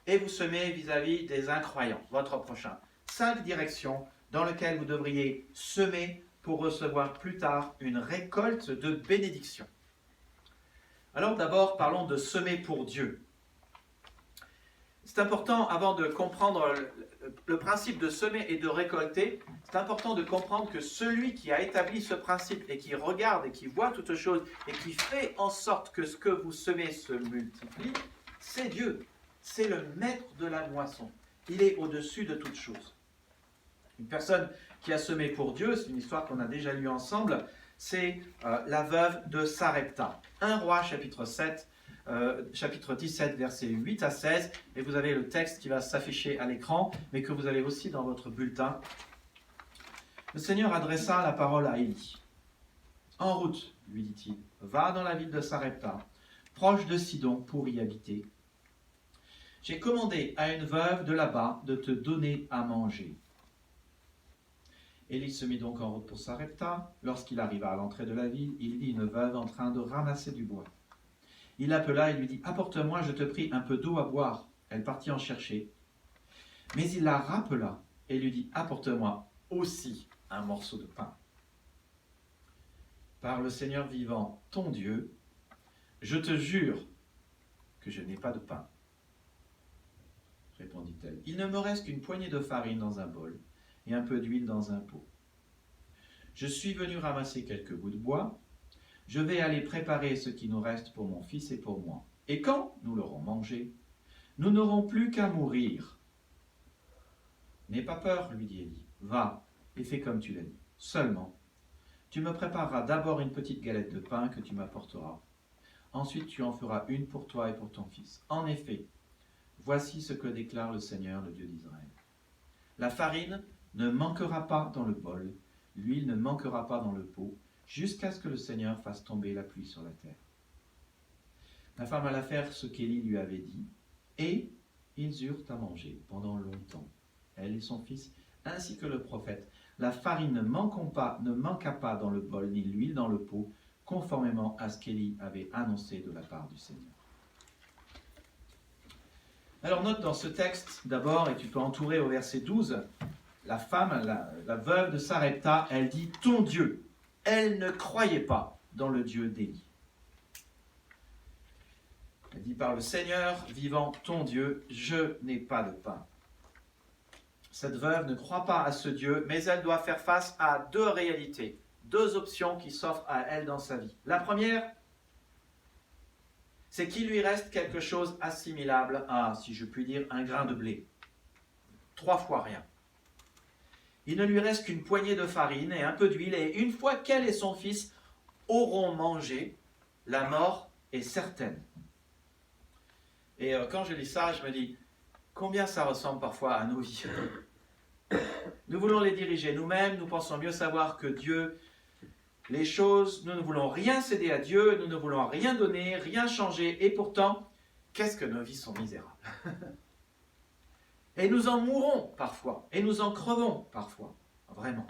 et vous semez vis-à-vis des incroyants, votre prochain. 5 directions dans lesquelles vous devriez semer pour recevoir plus tard une récolte de bénédiction. Alors d'abord, parlons de semer pour Dieu. C'est important, avant de comprendre le principe de semer et de récolter, c'est important de comprendre que celui qui a établi ce principe et qui regarde et qui voit toutes choses et qui fait en sorte que ce que vous semez se multiplie, c'est Dieu. C'est le maître de la moisson. Il est au-dessus de toutes choses. Une personne qui a semé pour Dieu, c'est une histoire qu'on a déjà lue ensemble, c'est la veuve de Sarepta. 1 Roi chapitre 7, chapitre 17, versets 8 à 16, et vous avez le texte qui va s'afficher à l'écran, mais que vous avez aussi dans votre bulletin. Le Seigneur adressa la parole à Élie. En route, lui dit-il, va dans la ville de Sarepta, proche de Sidon, pour y habiter. J'ai commandé à une veuve de là-bas de te donner à manger. Élie se mit donc en route pour Sarepta. Lorsqu'il arriva à l'entrée de la ville, il vit une veuve en train de ramasser du bois. Il l'appela et lui dit, « Apporte-moi, je te prie, un peu d'eau à boire. » Elle partit en chercher. Mais il la rappela et lui dit, « Apporte-moi aussi un morceau de pain. » Par le Seigneur vivant, ton Dieu, je te jure que je n'ai pas de pain. Répondit-elle. Il ne me reste qu'une poignée de farine dans un bol et un peu d'huile dans un pot. Je suis venu ramasser quelques bouts de bois. Je vais aller préparer ce qui nous reste pour mon fils et pour moi. Et quand nous l'aurons mangé, nous n'aurons plus qu'à mourir. N'aie pas peur, lui dit Élie. Va et fais comme tu l'as dit. Seulement, tu me prépareras d'abord une petite galette de pain que tu m'apporteras. Ensuite, tu en feras une pour toi et pour ton fils. En effet, voici ce que déclare le Seigneur, le Dieu d'Israël. La farine ne manquera pas dans le bol, l'huile ne manquera pas dans le pot, jusqu'à ce que le Seigneur fasse tomber la pluie sur la terre. La femme alla faire ce qu'Élie lui avait dit, et ils eurent à manger pendant longtemps, elle et son fils, ainsi que le prophète. La farine ne manqua pas dans le bol, ni l'huile dans le pot, conformément à ce qu'Élie avait annoncé de la part du Seigneur. Alors note dans ce texte, d'abord, et tu peux entourer au verset 12, la femme, la veuve de Sarepta, elle dit « ton Dieu ». Elle ne croyait pas dans le Dieu d'Élie. Elle dit par le Seigneur vivant, ton Dieu, je n'ai pas de pain. Cette veuve ne croit pas à ce Dieu, mais elle doit faire face à deux réalités, deux options qui s'offrent à elle dans sa vie. La première, c'est qu'il lui reste quelque chose assimilable à, si je puis dire, un grain de blé. 3 fois rien. Il ne lui reste qu'une poignée de farine et un peu d'huile, et une fois qu'elle et son fils auront mangé, la mort est certaine. Et quand je lis ça, je me dis, combien ça ressemble parfois à nos vies. Nous voulons les diriger nous-mêmes, nous pensons mieux savoir que Dieu, les choses, nous ne voulons rien céder à Dieu, nous ne voulons rien donner, rien changer, et pourtant, qu'est-ce que nos vies sont misérables. Et nous en mourons parfois, et nous en crevons parfois, vraiment.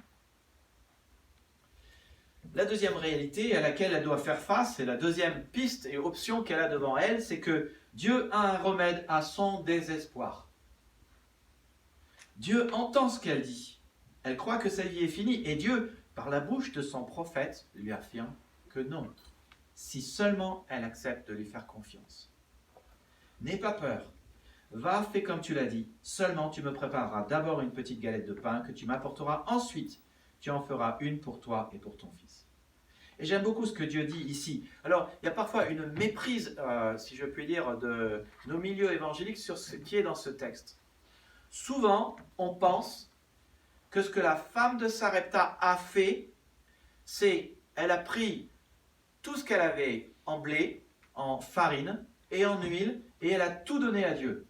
La deuxième réalité à laquelle elle doit faire face, et la deuxième piste et option qu'elle a devant elle, c'est que Dieu a un remède à son désespoir. Dieu entend ce qu'elle dit. Elle croit que sa vie est finie, et Dieu, par la bouche de son prophète, lui affirme que non, si seulement elle accepte de lui faire confiance. N'aie pas peur. Va, fais comme tu l'as dit, seulement tu me prépareras d'abord une petite galette de pain que tu m'apporteras, ensuite tu en feras une pour toi et pour ton fils. Et j'aime beaucoup ce que Dieu dit ici. Alors, il y a parfois une méprise, si je puis dire, de nos milieux évangéliques sur ce qui est dans ce texte. Souvent, on pense que ce que la femme de Sarepta a fait, c'est, elle a pris tout ce qu'elle avait en blé, en farine et en huile, et elle a tout donné à Dieu.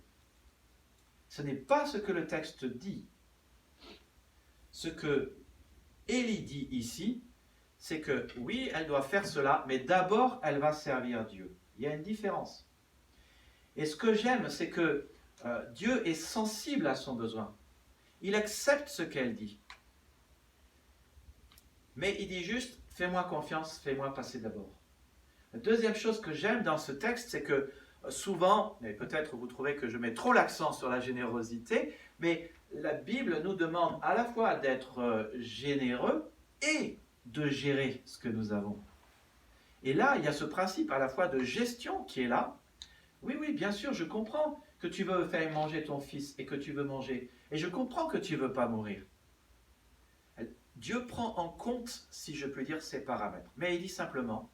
Ce n'est pas ce que le texte dit. Ce que Élie dit ici, c'est que oui, elle doit faire cela, mais d'abord, elle va servir Dieu. Il y a une différence. Et ce que j'aime, c'est que Dieu est sensible à son besoin. Il accepte ce qu'elle dit. Mais il dit juste, fais-moi confiance, fais-moi passer d'abord. La deuxième chose que j'aime dans ce texte, c'est que souvent, et peut-être vous trouvez que je mets trop l'accent sur la générosité, mais la Bible nous demande à la fois d'être généreux et de gérer ce que nous avons. Et là, il y a ce principe à la fois de gestion qui est là. Oui, oui, bien sûr, je comprends que tu veux faire manger ton fils et que tu veux manger. Et je comprends que tu ne veux pas mourir. Dieu prend en compte, si je peux dire, ces paramètres. Mais il dit simplement,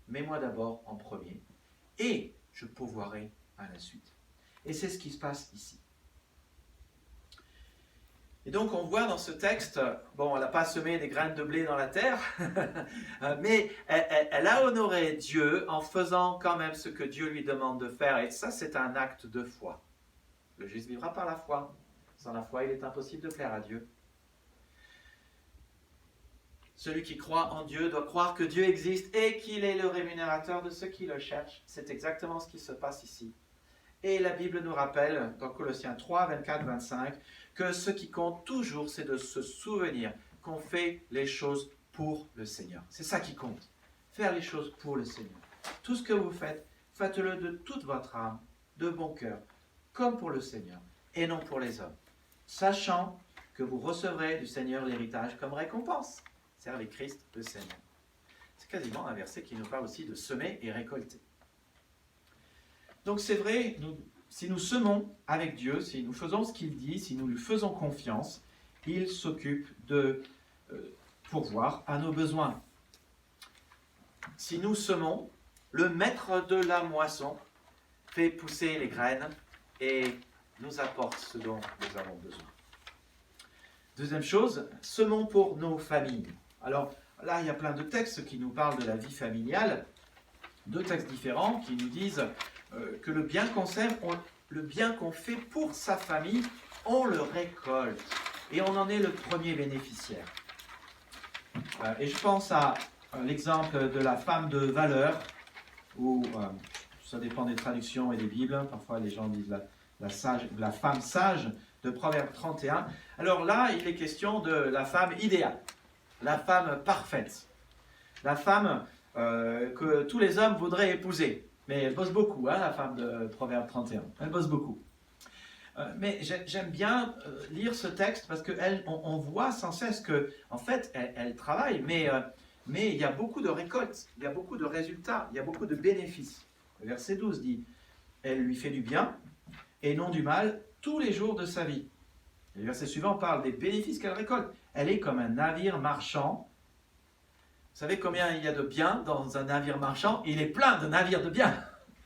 mets-moi d'abord en premier et je pourvoirai à la suite. Et c'est ce qui se passe ici. Et donc on voit dans ce texte, bon, elle n'a pas semé des graines de blé dans la terre, mais elle a honoré Dieu en faisant quand même ce que Dieu lui demande de faire. Et ça, c'est un acte de foi. Le juste vivra par la foi. Sans la foi, il est impossible de plaire à Dieu. Celui qui croit en Dieu doit croire que Dieu existe et qu'il est le rémunérateur de ceux qui le cherchent. C'est exactement ce qui se passe ici. Et la Bible nous rappelle, dans Colossiens 3, 24, 25, que ce qui compte toujours, c'est de se souvenir qu'on fait les choses pour le Seigneur. C'est ça qui compte. Faire les choses pour le Seigneur. Tout ce que vous faites, faites-le de toute votre âme, de bon cœur, comme pour le Seigneur, et non pour les hommes. Sachant que vous recevrez du Seigneur l'héritage comme récompense. Servez Christ le Seigneur. C'est quasiment un verset qui nous parle aussi de semer et récolter. Donc c'est vrai, si nous semons avec Dieu, si nous faisons ce qu'il dit, si nous lui faisons confiance, il s'occupe de pourvoir à nos besoins. Si nous semons, le maître de la moisson fait pousser les graines et nous apporte ce dont nous avons besoin. Deuxième chose, semons pour nos familles. Alors là, il y a plein de textes qui nous parlent de la vie familiale, deux textes différents qui nous disent que le bien qu'on sème, le bien qu'on fait pour sa famille, on le récolte. Et on en est le premier bénéficiaire. Et je pense à l'exemple de la femme de valeur, où ça dépend des traductions et des Bibles, parfois les gens disent la femme sage de Proverbe 31. Alors là, il est question de la femme idéale, la femme parfaite, la femme que tous les hommes voudraient épouser. Mais elle bosse beaucoup, hein, la femme de Proverbe 31. Elle bosse beaucoup. Mais j'aime bien lire ce texte parce qu'on voit sans cesse que, en fait, elle travaille, mais il y a beaucoup de récoltes, il y a beaucoup de résultats, il y a beaucoup de bénéfices. Le verset 12 dit « Elle lui fait du bien et non du mal tous les jours de sa vie. » Le verset suivant parle des bénéfices qu'elle récolte. Elle est comme un navire marchand. Vous savez combien il y a de biens dans un navire marchand? Il est plein de navires de biens.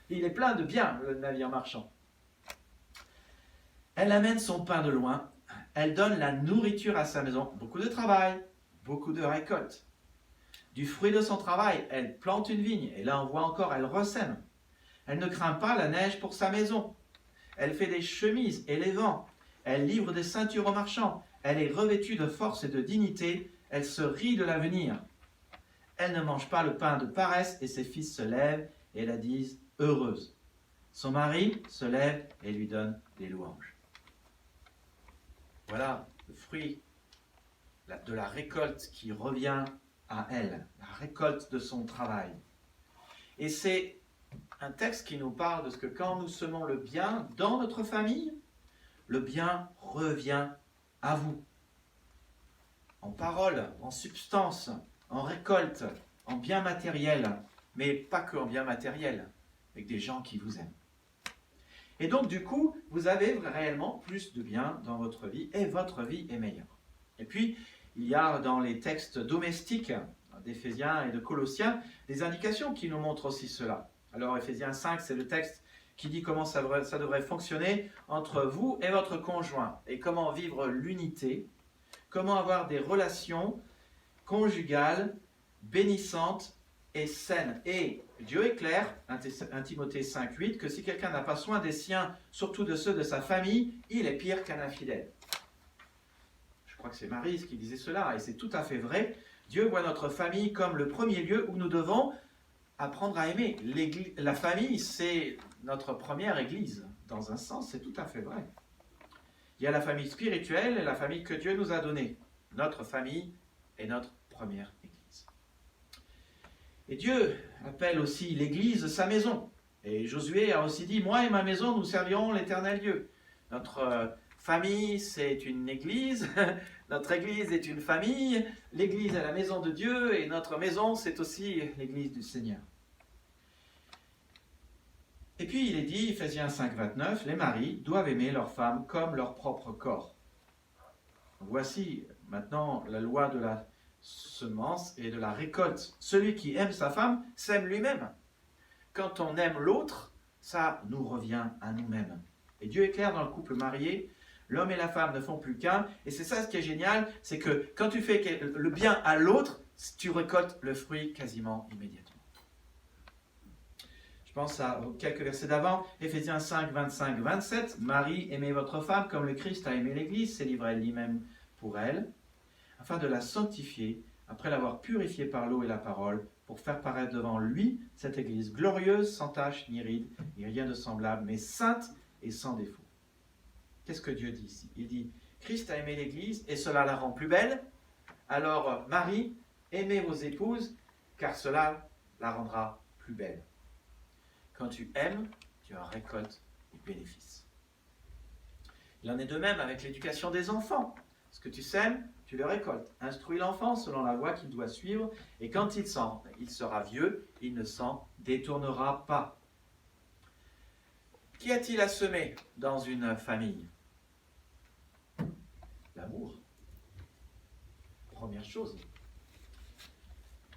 Il est plein de biens, le navire marchand. Elle amène son pain de loin. Elle donne la nourriture à sa maison. Beaucoup de travail, beaucoup de récolte. Du fruit de son travail, elle plante une vigne. Et là, on voit encore, elle ressème. Elle ne craint pas la neige pour sa maison. Elle fait des chemises et les vend. Elle livre des ceintures aux marchands. Elle est revêtue de force et de dignité. Elle se rit de l'avenir. Elle ne mange pas le pain de paresse et ses fils se lèvent et la disent heureuse. Son mari se lève et lui donne des louanges. Voilà le fruit de la récolte qui revient à elle, la récolte de son travail. Et c'est un texte qui nous parle de ce que quand nous semons le bien dans notre famille, le bien revient à vous. En parole, en substance, en récolte, en bien matériel, mais pas que en bien matériel, avec des gens qui vous aiment. Et donc, du coup, vous avez réellement plus de bien dans votre vie et votre vie est meilleure. Et puis, il y a dans les textes domestiques d'Éphésiens et de Colossiens des indications qui nous montrent aussi cela. Alors, Éphésiens 5, c'est le texte qui dit comment ça devrait fonctionner entre vous et votre conjoint et comment vivre l'unité, comment avoir des relations conjugales, bénissantes et saines. Et Dieu est clair, 1 Timothée 5,8, que si quelqu'un n'a pas soin des siens, surtout de ceux de sa famille, il est pire qu'un infidèle. Je crois que c'est Maryse qui disait cela, et c'est tout à fait vrai. Dieu voit notre famille comme le premier lieu où nous devons apprendre à aimer. La famille, c'est notre première église. Dans un sens, c'est tout à fait vrai. Il y a la famille spirituelle et la famille que Dieu nous a donnée. Notre famille est notre première église. Et Dieu appelle aussi l'église sa maison. Et Josué a aussi dit, moi et ma maison, nous servirons l'éternel Dieu. Notre famille, c'est une église. Notre église est une famille. L'église est la maison de Dieu. Et notre maison, c'est aussi l'église du Seigneur. Et puis il est dit, Ephésiens 5, 29, les maris doivent aimer leurs femmes comme leur propre corps. Voici maintenant la loi de la semence et de la récolte. Celui qui aime sa femme s'aime lui-même. Quand on aime l'autre, ça nous revient à nous-mêmes. Et Dieu est clair dans le couple marié, l'homme et la femme ne font plus qu'un. Et c'est ça ce qui est génial, c'est que quand tu fais le bien à l'autre, tu récoltes le fruit quasiment immédiatement. Je pense à quelques versets d'avant, Éphésiens 5, 25, 27. Marie, aimez votre femme comme le Christ a aimé l'Église, s'est livré lui-même pour elle, afin de la sanctifier, après l'avoir purifiée par l'eau et la parole, pour faire paraître devant lui cette Église glorieuse, sans tache ni ride, ni rien de semblable, mais sainte et sans défaut. Qu'est-ce que Dieu dit ici? Il dit, Christ a aimé l'Église et cela la rend plus belle. Alors, Marie, aimez vos épouses, car cela la rendra plus belle. Quand tu aimes, tu en récoltes les bénéfices. Il en est de même avec l'éducation des enfants. Ce que tu sèmes, tu le récoltes. Instruis l'enfant selon la voie qu'il doit suivre, et quand il sera vieux, il ne s'en détournera pas. Qu'y a-t-il à semer dans une famille? L'amour. Première chose.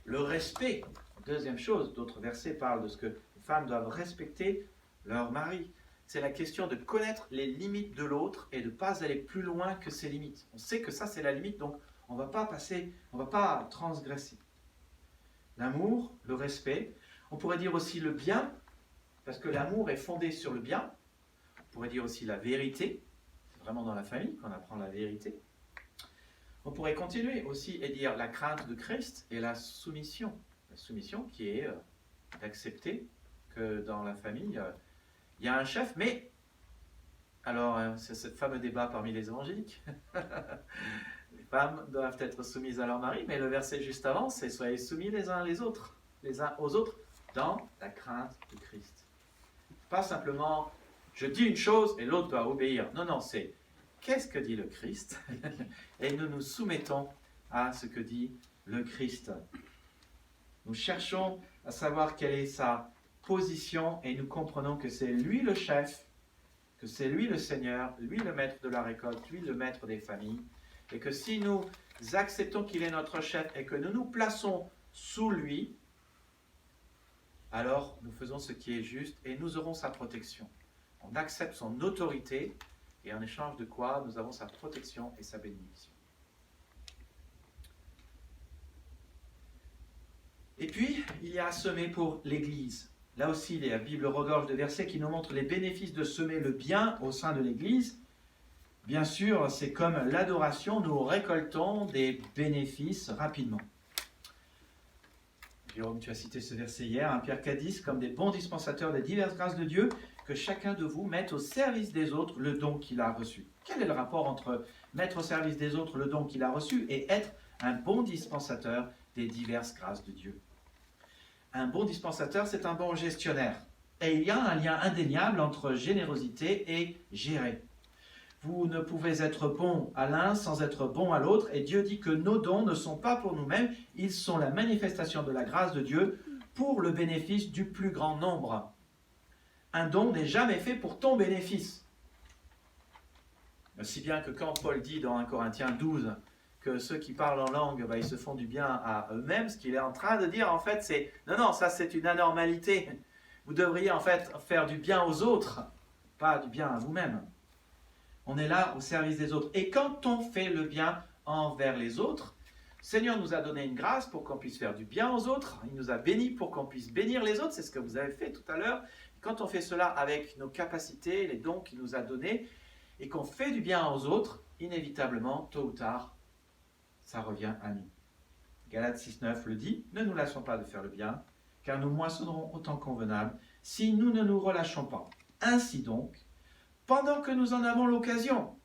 Le respect. Deuxième chose. D'autres versets parlent de ce que les femmes doivent respecter leur mari. C'est la question de connaître les limites de l'autre et de ne pas aller plus loin que ses limites. On sait que ça, c'est la limite, donc on ne va pas transgresser. L'amour, le respect. On pourrait dire aussi le bien, parce que l'amour est fondé sur le bien. On pourrait dire aussi la vérité. C'est vraiment dans la famille qu'on apprend la vérité. On pourrait continuer aussi et dire la crainte de Christ et la soumission. La soumission qui est d'accepter que dans la famille, il y a un chef, mais, alors c'est ce fameux débat parmi les évangéliques. Les femmes doivent être soumises à leur mari, mais le verset juste avant, c'est soyez soumis les uns aux autres, dans la crainte de Christ. Pas simplement, je dis une chose et l'autre doit obéir. Non, non, c'est qu'est-ce que dit le Christ? Et nous nous soumettons à ce que dit le Christ. Nous cherchons à savoir quelle est sa position et nous comprenons que c'est lui le chef, que c'est lui le Seigneur, lui le maître de la récolte, lui le maître des familles, et que si nous acceptons qu'il est notre chef et que nous nous plaçons sous lui, alors nous faisons ce qui est juste et nous aurons sa protection. On accepte son autorité et en échange de quoi nous avons sa protection et sa bénédiction. Et puis, il y a à semer pour l'Église. Là aussi, la Bible regorge de versets qui nous montrent les bénéfices de semer le bien au sein de l'Église. Bien sûr, c'est comme l'adoration, nous récoltons des bénéfices rapidement. Jérôme, tu as cité ce verset hier, 1 Pierre 4,10, comme des bons dispensateurs des diverses grâces de Dieu, que chacun de vous mette au service des autres le don qu'il a reçu. Quel est le rapport entre mettre au service des autres le don qu'il a reçu et être un bon dispensateur des diverses grâces de Dieu? Un bon dispensateur, c'est un bon gestionnaire. Et il y a un lien indéniable entre générosité et gérer. Vous ne pouvez être bon à l'un sans être bon à l'autre, et Dieu dit que nos dons ne sont pas pour nous-mêmes, ils sont la manifestation de la grâce de Dieu pour le bénéfice du plus grand nombre. Un don n'est jamais fait pour ton bénéfice. Si bien que quand Paul dit dans 1 Corinthiens 12 que ceux qui parlent en langue, ils se font du bien à eux-mêmes, ce qu'il est en train de dire, en fait, c'est « Non, non, ça c'est une anormalité. Vous devriez en fait faire du bien aux autres, pas du bien à vous-même. » On est là au service des autres. Et quand on fait le bien envers les autres, le Seigneur nous a donné une grâce pour qu'on puisse faire du bien aux autres. Il nous a bénis pour qu'on puisse bénir les autres. C'est ce que vous avez fait tout à l'heure. Quand on fait cela avec nos capacités, les dons qu'il nous a donnés, et qu'on fait du bien aux autres, inévitablement, tôt ou tard, ça revient à nous. Galates 6,9 le dit, ne nous lassons pas de faire le bien, car nous moissonnerons autant convenable si nous ne nous relâchons pas. Ainsi donc, pendant que nous en avons l'occasion,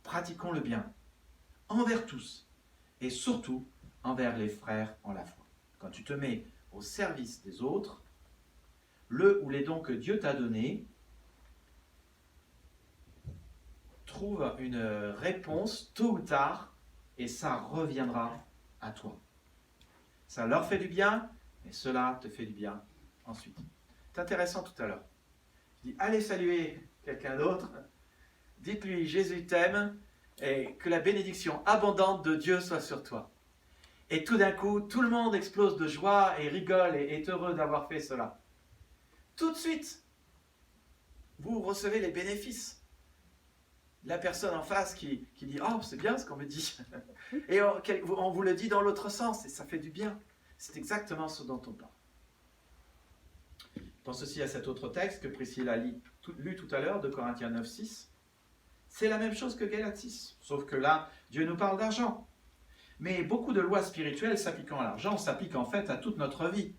pratiquons le bien, envers tous, et surtout envers les frères en la foi. Quand tu te mets au service des autres, le ou les dons que Dieu t'a donnés, trouve une réponse tôt ou tard, et ça reviendra à toi. Ça leur fait du bien, et cela te fait du bien ensuite. C'est intéressant tout à l'heure. Je dis, allez saluer quelqu'un d'autre, dites-lui Jésus t'aime, et que la bénédiction abondante de Dieu soit sur toi. Et tout d'un coup, tout le monde explose de joie et rigole et est heureux d'avoir fait cela. Tout de suite, vous recevez les bénéfices. La personne en face qui dit « Oh, c'est bien ce qu'on me dit !» Et on vous le dit dans l'autre sens, et ça fait du bien. C'est exactement ce dont on parle. Je pense aussi à cet autre texte que Priscilla a lu tout à l'heure, de Corinthiens 9, 6. C'est la même chose que Galates 6, sauf que là, Dieu nous parle d'argent. Mais beaucoup de lois spirituelles s'appliquant à l'argent s'appliquent en fait à toute notre vie.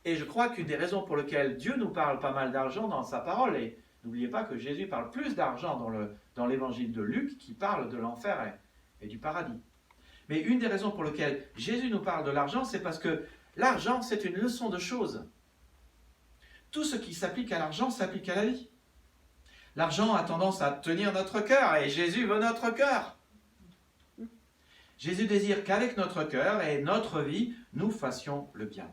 Et je crois qu'une des raisons pour lesquelles Dieu nous parle pas mal d'argent dans sa parole, et n'oubliez pas que Jésus parle plus d'argent dans l'évangile de Luc, qui parle de l'enfer et du paradis. Mais une des raisons pour lesquelles Jésus nous parle de l'argent, c'est parce que l'argent, c'est une leçon de choses. Tout ce qui s'applique à l'argent s'applique à la vie. L'argent a tendance à tenir notre cœur, et Jésus veut notre cœur. Jésus désire qu'avec notre cœur et notre vie, nous fassions le bien.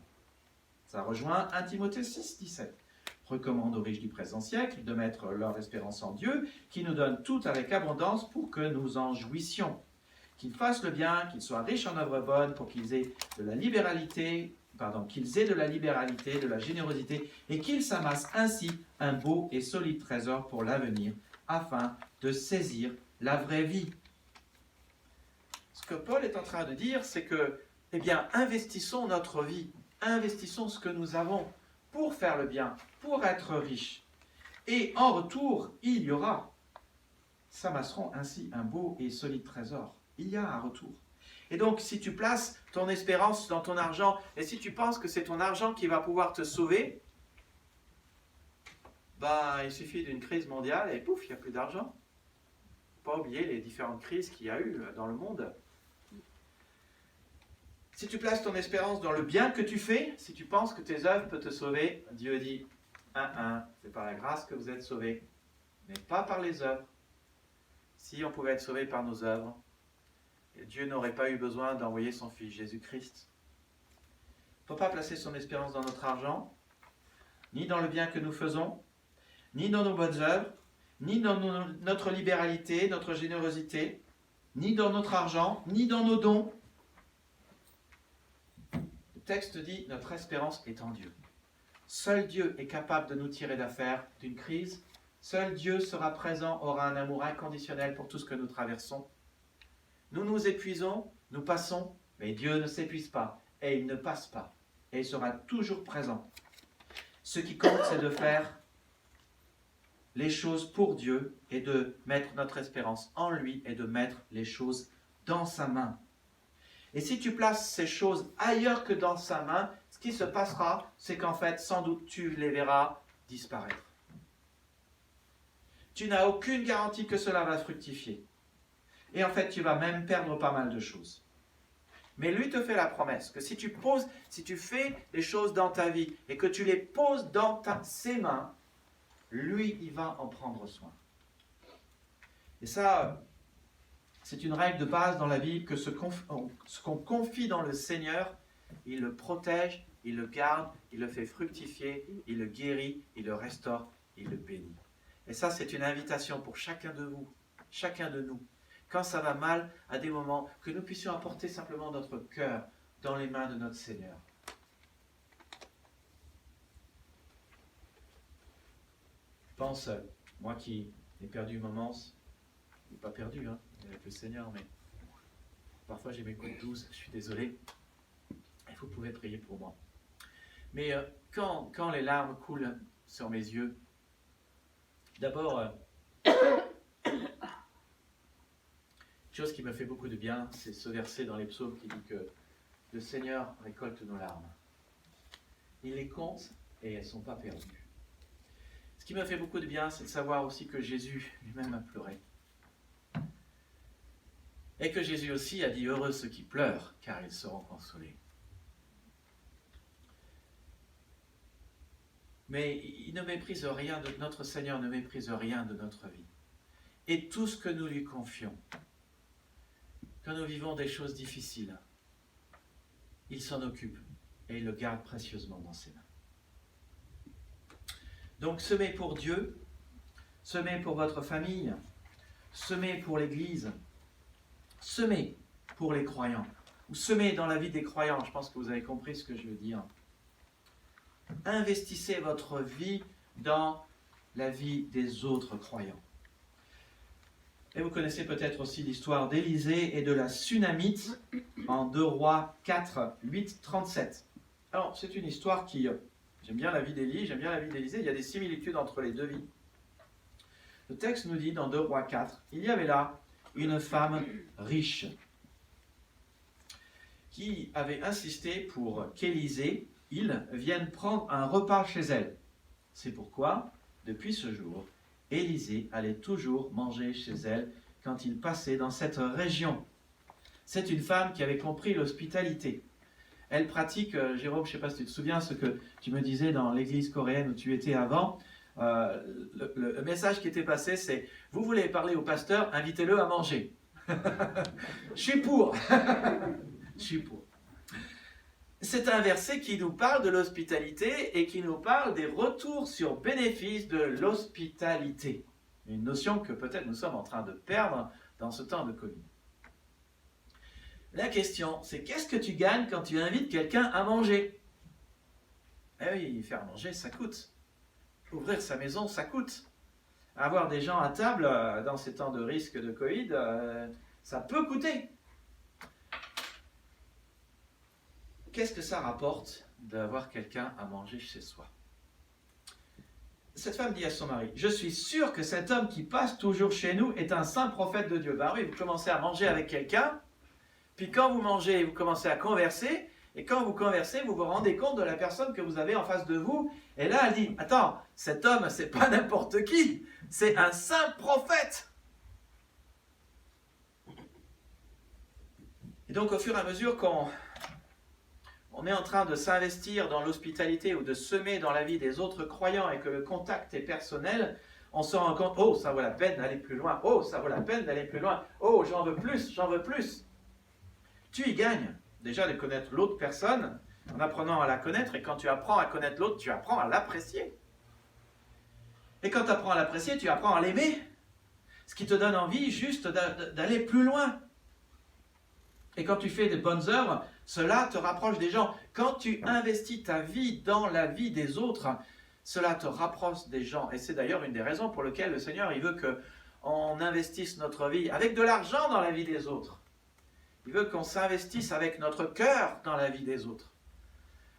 Ça rejoint 1 Timothée 6, 17. Recommande aux riches du présent siècle de mettre leur espérance en Dieu, qui nous donne tout avec abondance pour que nous en jouissions. Qu'ils fassent le bien, qu'ils soient riches en œuvres bonnes, pour qu'ils aient de la libéralité, de la générosité, et qu'ils s'amassent ainsi un beau et solide trésor pour l'avenir, afin de saisir la vraie vie. Ce que Paul est en train de dire, c'est que, eh bien, investissons notre vie, investissons ce que nous avons pour faire le bien, pour être riches. Et en retour, il y aura, s'amasseront ainsi un beau et solide trésor. Il y a un retour. Et donc, si tu places ton espérance dans ton argent, et si tu penses que c'est ton argent qui va pouvoir te sauver, ben, il suffit d'une crise mondiale et pouf, il n'y a plus d'argent. Pas oublier les différentes crises qu'il y a eu dans le monde. Si tu places ton espérance dans le bien que tu fais, si tu penses que tes œuvres peuvent te sauver, Dieu dit, c'est par la grâce que vous êtes sauvés, mais pas par les œuvres. Si on pouvait être sauvé par nos œuvres, Dieu n'aurait pas eu besoin d'envoyer son Fils Jésus-Christ. Il ne faut pas placer son espérance dans notre argent, ni dans le bien que nous faisons, ni dans nos bonnes œuvres, ni dans notre libéralité, notre générosité, ni dans notre argent, ni dans nos dons. Le texte dit, notre espérance est en Dieu. Seul Dieu est capable de nous tirer d'affaire, d'une crise. Seul Dieu sera présent, aura un amour inconditionnel pour tout ce que nous traversons. Nous nous épuisons, nous passons, mais Dieu ne s'épuise pas, et il ne passe pas, et il sera toujours présent. Ce qui compte, c'est de faire les choses pour Dieu, et de mettre notre espérance en lui, et de mettre les choses dans sa main. Et si tu places ces choses ailleurs que dans sa main, ce qui se passera, c'est qu'en fait, sans doute, tu les verras disparaître. Tu n'as aucune garantie que cela va fructifier. Et en fait, tu vas même perdre pas mal de choses. Mais lui te fait la promesse que si tu fais les choses dans ta vie et que tu les poses dans ses mains, lui, il va en prendre soin. Et ça, c'est une règle de base dans la Bible que ce qu'on confie dans le Seigneur, il le protège, il le garde, il le fait fructifier, il le guérit, il le restaure, il le bénit. Et ça, c'est une invitation pour chacun de vous, chacun de nous. Quand ça va mal, à des moments, que nous puissions apporter simplement notre cœur dans les mains de notre Seigneur. Je pense, moi qui ai perdu une maman, je n'ai pas perdu, avec le Seigneur, mais parfois j'ai mes coups douces, je suis désolé, et vous pouvez prier pour moi. Mais quand les larmes coulent sur mes yeux, d'abord, chose qui me fait beaucoup de bien, c'est ce verset dans les psaumes qui dit que le Seigneur récolte nos larmes. Il les compte et elles ne sont pas perdues. Ce qui me fait beaucoup de bien, c'est de savoir aussi que Jésus lui-même a pleuré. Et que Jésus aussi a dit « Heureux ceux qui pleurent, car ils seront consolés ». Mais il ne méprise rien, notre Seigneur ne méprise rien de notre vie. Et tout ce que nous lui confions, quand nous vivons des choses difficiles, il s'en occupe et il le garde précieusement dans ses mains. Donc semez pour Dieu, semez pour votre famille, semez pour l'Église, semez pour les croyants, ou semez dans la vie des croyants, je pense que vous avez compris ce que je veux dire. Investissez votre vie dans la vie des autres croyants. Et vous connaissez peut-être aussi l'histoire d'Élisée et de la Sunamite en 2 Rois 4, 8, 37. Alors, c'est une histoire qui... J'aime bien la vie d'Élie, j'aime bien la vie d'Élisée, il y a des similitudes entre les deux vies. Le texte nous dit dans 2 Rois 4, il y avait là une femme riche. qui avait insisté pour qu'Élisée, il vienne prendre un repas chez elle. C'est pourquoi, depuis ce jour, Élisée allait toujours manger chez elle quand il passait dans cette région. C'est une femme qui avait compris l'hospitalité. Elle pratique, Jérôme, je ne sais pas si tu te souviens ce que tu me disais dans l'église coréenne où tu étais avant. Le message qui était passé, c'est « Vous voulez parler au pasteur, invitez-le à manger. » Je suis pour. Je suis pour. C'est un verset qui nous parle de l'hospitalité et qui nous parle des retours sur bénéfice de l'hospitalité. Une notion que peut-être nous sommes en train de perdre dans ce temps de Covid. La question, c'est qu'est-ce que tu gagnes quand tu invites quelqu'un à manger? Eh oui, faire manger, ça coûte. Ouvrir sa maison, ça coûte. Avoir des gens à table dans ces temps de risque de Covid, ça peut coûter. Qu'est-ce que ça rapporte d'avoir quelqu'un à manger chez soi? Cette femme dit à son mari, « Je suis sûr que cet homme qui passe toujours chez nous est un saint prophète de Dieu. » Ben oui, vous commencez à manger avec quelqu'un, puis quand vous mangez, vous commencez à converser, et quand vous conversez, vous vous rendez compte de la personne que vous avez en face de vous. Et là, elle dit, « Attends, cet homme, c'est pas n'importe qui, c'est un saint prophète. » Et donc, au fur et à mesure qu'on est en train de s'investir dans l'hospitalité ou de semer dans la vie des autres croyants et que le contact est personnel, on se rend compte, oh, ça vaut la peine d'aller plus loin, oh, ça vaut la peine d'aller plus loin, oh, j'en veux plus, j'en veux plus. Tu y gagnes déjà de connaître l'autre personne en apprenant à la connaître, et quand tu apprends à connaître l'autre, tu apprends à l'apprécier. Et quand tu apprends à l'apprécier, tu apprends à l'aimer, ce qui te donne envie juste d'aller plus loin. Et quand tu fais de bonnes œuvres, cela te rapproche des gens. Quand tu investis ta vie dans la vie des autres, cela te rapproche des gens. Et c'est d'ailleurs une des raisons pour lesquelles le Seigneur il veut qu'on investisse notre vie avec de l'argent dans la vie des autres. Il veut qu'on s'investisse avec notre cœur dans la vie des autres.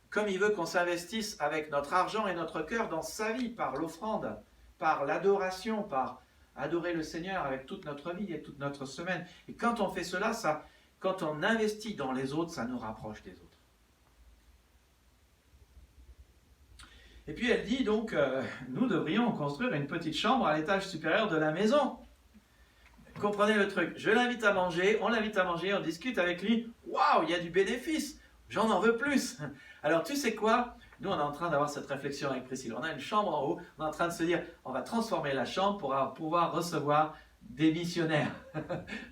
Comme il veut qu'on s'investisse avec notre argent et notre cœur dans sa vie, par l'offrande, par l'adoration, par adorer le Seigneur avec toute notre vie et toute notre semaine. Et quand on fait cela, quand on investit dans les autres, ça nous rapproche des autres. Et puis elle dit donc, nous devrions construire une petite chambre à l'étage supérieur de la maison. Comprenez le truc, je l'invite à manger, on discute avec lui, waouh, il y a du bénéfice, j'en veux plus. Alors tu sais quoi, nous on est en train d'avoir cette réflexion avec Priscille, on a une chambre en haut, on est en train de se dire, on va transformer la chambre pour pouvoir recevoir des missionnaires,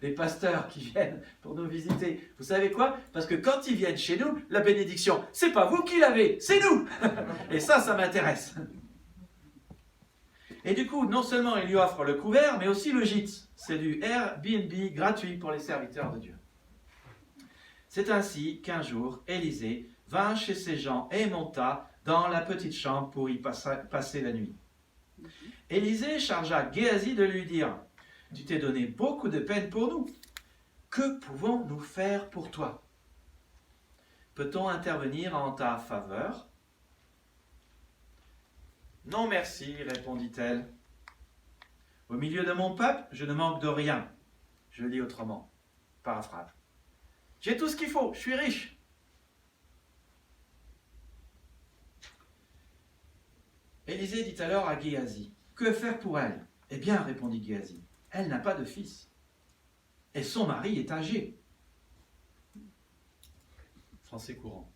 des pasteurs qui viennent pour nous visiter. Vous savez quoi? Parce que quand ils viennent chez nous, la bénédiction, c'est pas vous qui l'avez, c'est nous. Et ça m'intéresse. Et du coup, non seulement il lui offre le couvert, mais aussi le gîte. C'est du Airbnb gratuit pour les serviteurs de Dieu. C'est ainsi qu'un jour, Élisée vint chez ces gens et monta dans la petite chambre pour y passer la nuit. Élisée chargea Géasi de lui dire, « Tu t'es donné beaucoup de peine pour nous. Que pouvons-nous faire pour toi? Peut-on intervenir en ta faveur? » « Non, merci, répondit-elle. Au milieu de mon peuple, je ne manque de rien. » Je lis autrement, paraphrase. « J'ai tout ce qu'il faut, je suis riche. » Élisée dit alors à Géasi, « Que faire pour elle? » « Eh bien, répondit Géasi, elle n'a pas de fils. Et son mari est âgé. » Français courant.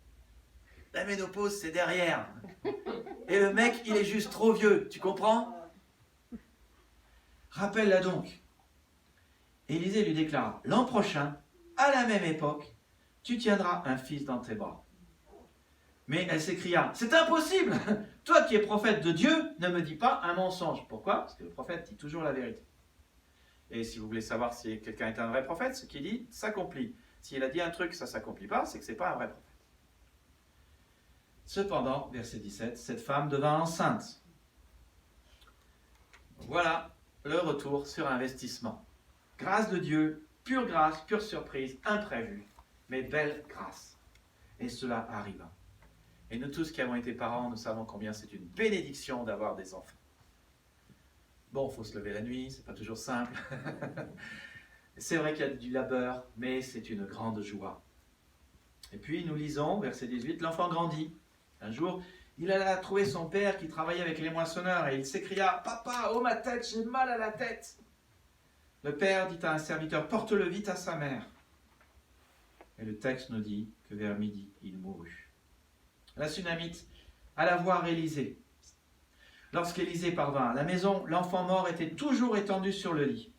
La ménopause, c'est derrière. Et le mec, il est juste trop vieux, tu comprends? Rappelle-la donc. Élisée lui déclara, « L'an prochain, à la même époque, tu tiendras un fils dans tes bras. » Mais elle s'écria, « C'est impossible! Toi qui es prophète de Dieu, ne me dis pas un mensonge. » Pourquoi? Parce que le prophète dit toujours la vérité. Et si vous voulez savoir si quelqu'un est un vrai prophète, ce qu'il dit s'accomplit. S'il a dit un truc, ça ne s'accomplit pas, c'est que ce n'est pas un vrai prophète. Cependant, verset 17, cette femme devint enceinte. Voilà le retour sur investissement. Grâce de Dieu, pure grâce, pure surprise, imprévue, mais belle grâce. Et cela arriva. Et nous tous qui avons été parents, nous savons combien c'est une bénédiction d'avoir des enfants. Bon, il faut se lever la nuit, c'est pas toujours simple. C'est vrai qu'il y a du labeur, mais c'est une grande joie. Et puis nous lisons, verset 18, l'enfant grandit. Un jour, il alla trouver son père qui travaillait avec les moissonneurs et il s'écria, « Papa, oh ma tête, j'ai mal à la tête !» Le père dit à un serviteur, « Porte-le vite à sa mère. » Et le texte nous dit que vers midi, il mourut. La Sunamite alla voir Élisée. Lorsqu'Élisée parvint à la maison, l'enfant mort était toujours étendu sur le lit.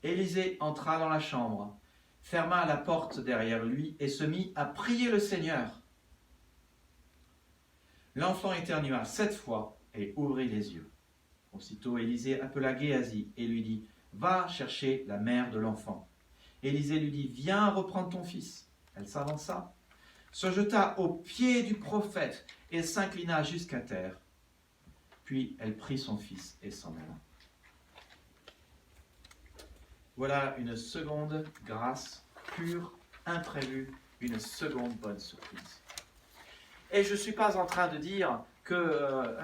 Élisée entra dans la chambre, ferma la porte derrière lui et se mit à prier le Seigneur. L'enfant éternua 7 fois et ouvrit les yeux. Aussitôt Élisée appela Géasi et lui dit, « Va chercher la mère de l'enfant. » Élisée lui dit, « Viens reprendre ton fils. » Elle s'avança, se jeta aux pieds du prophète et s'inclina jusqu'à terre. Puis elle prit son fils et s'en alla. Voilà une seconde grâce pure, imprévue, une seconde bonne surprise. Et je ne suis pas en train de dire que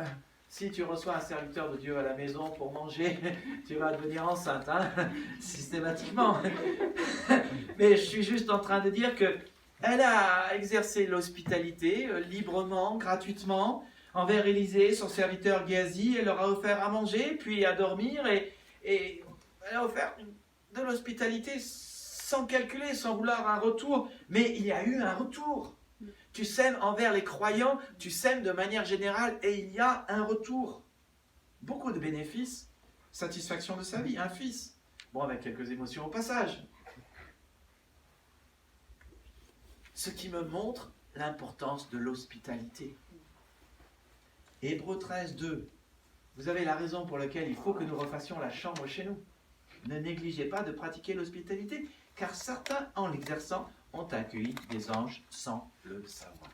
si tu reçois un serviteur de Dieu à la maison pour manger, tu vas devenir enceinte, hein, systématiquement. Mais je suis juste en train de dire qu'elle a exercé l'hospitalité librement, gratuitement, envers Élisée, son serviteur Géasi. Elle leur a offert à manger, puis à dormir, et elle a offert de l'hospitalité sans calculer, sans vouloir un retour. Mais il y a eu un retour. Tu sèmes envers les croyants, tu sèmes de manière générale et il y a un retour. Beaucoup de bénéfices, satisfaction de sa vie, un fils. Bon, avec quelques émotions au passage. Ce qui me montre l'importance de l'hospitalité. Hébreux 13, 2. Vous avez la raison pour laquelle il faut que nous refassions la chambre chez nous. Ne négligez pas de pratiquer l'hospitalité, car certains, en l'exerçant, ont accueilli des anges sans le savoir.